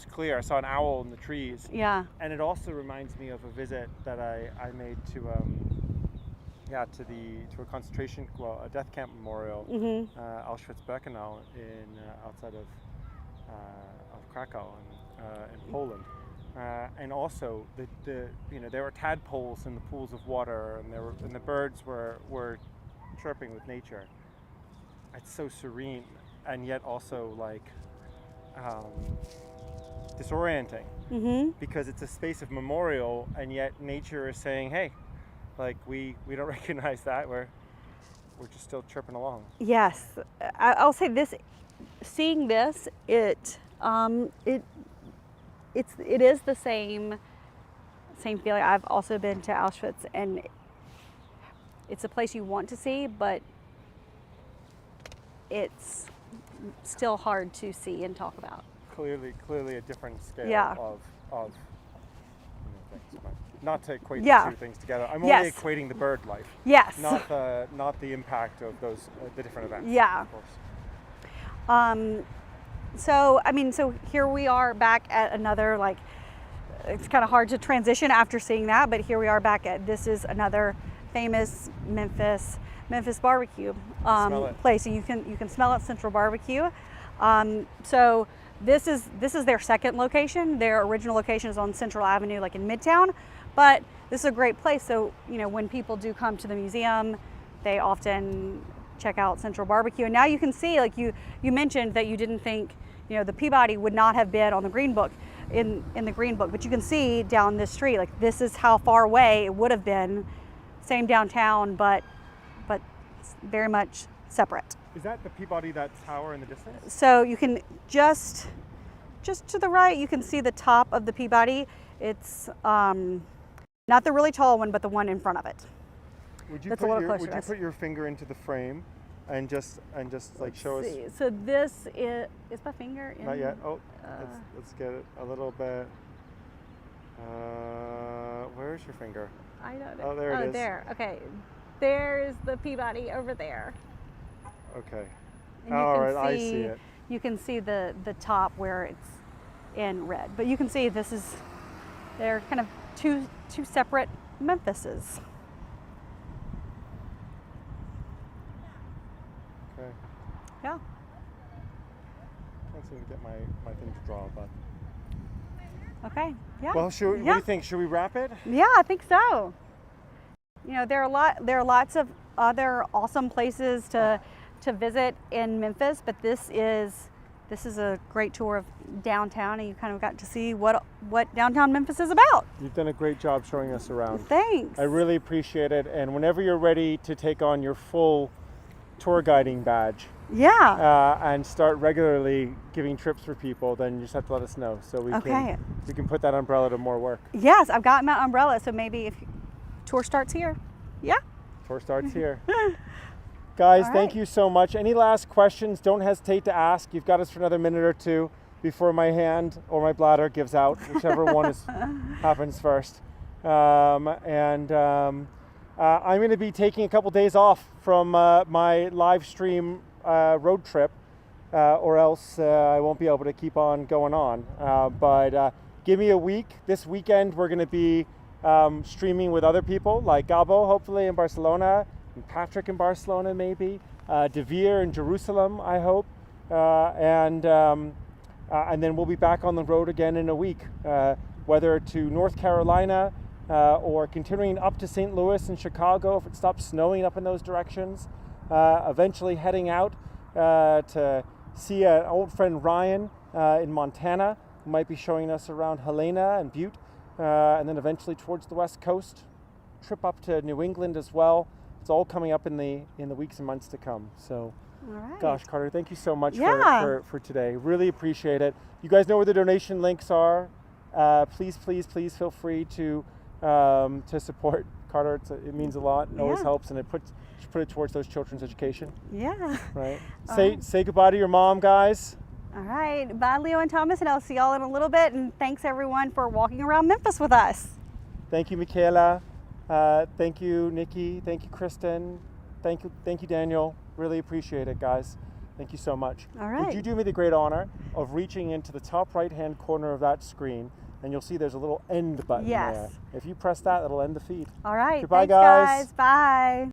clear. I saw an owl in the trees. Yeah. And it also reminds me of a visit that I made to a concentration, a death camp memorial, Auschwitz-Birkenau outside of Krakow in Poland. And also there were tadpoles in the pools of water, and the birds were chirping with nature. It's so serene, and yet also like disorienting, because it's a space of memorial, and yet nature is saying, hey, like we don't recognize that, we're just still chirping along. Yes, I'll say this, seeing this, it is the same feeling. I've also been to Auschwitz, and it's a place you want to see, but it's still hard to see and talk about. Clearly a different scale of things. But not to equate the two things together. I'm only equating the bird life. Yes. Not the impact of those the different events. Yeah. Of course. So here we are back at another, like, it's kind of hard to transition after seeing that, but here we are back at, this is another famous Memphis barbecue place, and you can smell it, Central Barbecue. So this is their second location. Their original location is on Central Avenue, like in Midtown, but this is a great place. So when people do come to the museum, they often check out Central Barbecue. And now you can see, like you mentioned that you didn't think the Peabody would not have been on the Green Book in the Green Book, but you can see down this street, like this is how far away it would have been, same downtown, but very much separate. Is that the Peabody, that tower in the distance? So you can just to the right, you can see the top of the Peabody. It's not the really tall one, but the one in front of it. Would you put your finger into the frame and just like show us? So this is my finger in? Not yet. Oh, let's get it a little bit. Where's your finger? I don't know. Oh, there it is. There. Okay. There's the Peabody over there. Okay. All right, I see it. You can see the top where it's in red, but you can see they're kind of two separate Memphises. Okay. Yeah. Can't seem to get my thing to draw, but. Okay. Yeah. Well, what do you think? Should we wrap it? Yeah, I think so. There are lots of other awesome places to visit in Memphis, but this is a great tour of downtown, and you kind of got to see what downtown Memphis is about. You've done a great job showing us around. Thanks. I really appreciate it, and whenever you're ready to take on your full tour guiding badge, and start regularly giving trips for people, then you just have to let us know so we can put that umbrella to more work. Yes, I've got my umbrella, so maybe if tour starts here. Yeah. Tour starts here. Guys, thank you so much. Any last questions? Don't hesitate to ask. You've got us for another minute or two before my hand or my bladder gives out, whichever one happens first. I'm going to be taking a couple days off from my live stream road trip, or else I won't be able to keep on going on. But give me a week. This weekend we're going to be streaming with other people like Gabo, hopefully in Barcelona, and Patrick in Barcelona maybe, Devere in Jerusalem, I hope, and then we'll be back on the road again in a week, whether to North Carolina or continuing up to St. Louis and Chicago if it stops snowing up in those directions, eventually heading out to see an old friend Ryan in Montana, who might be showing us around Helena and Butte, and then eventually towards the West Coast, trip up to New England as well. It's all coming up in the weeks and months to come. So, All right. gosh, Carter, thank you so much Yeah. for today. Really appreciate it. You guys know where the donation links are. Please feel free to support Carter. It means a lot. It always Yeah. helps, and put it towards those children's education. Yeah. Right. All Say right. say goodbye to your mom, guys. All right. Bye, Leo and Thomas, and I'll see y'all in a little bit. And thanks everyone for walking around Memphis with us. Thank you, Michaela. Thank you, Nikki. Thank you, Kristen. Thank you, Daniel. Really appreciate it, guys. Thank you so much. All right. Would you do me the great honor of reaching into the top right-hand corner of that screen, and you'll see there's a little end button Yes. there. If you press that, it'll end the feed. All right. Goodbye, Thanks, guys. guys. Bye.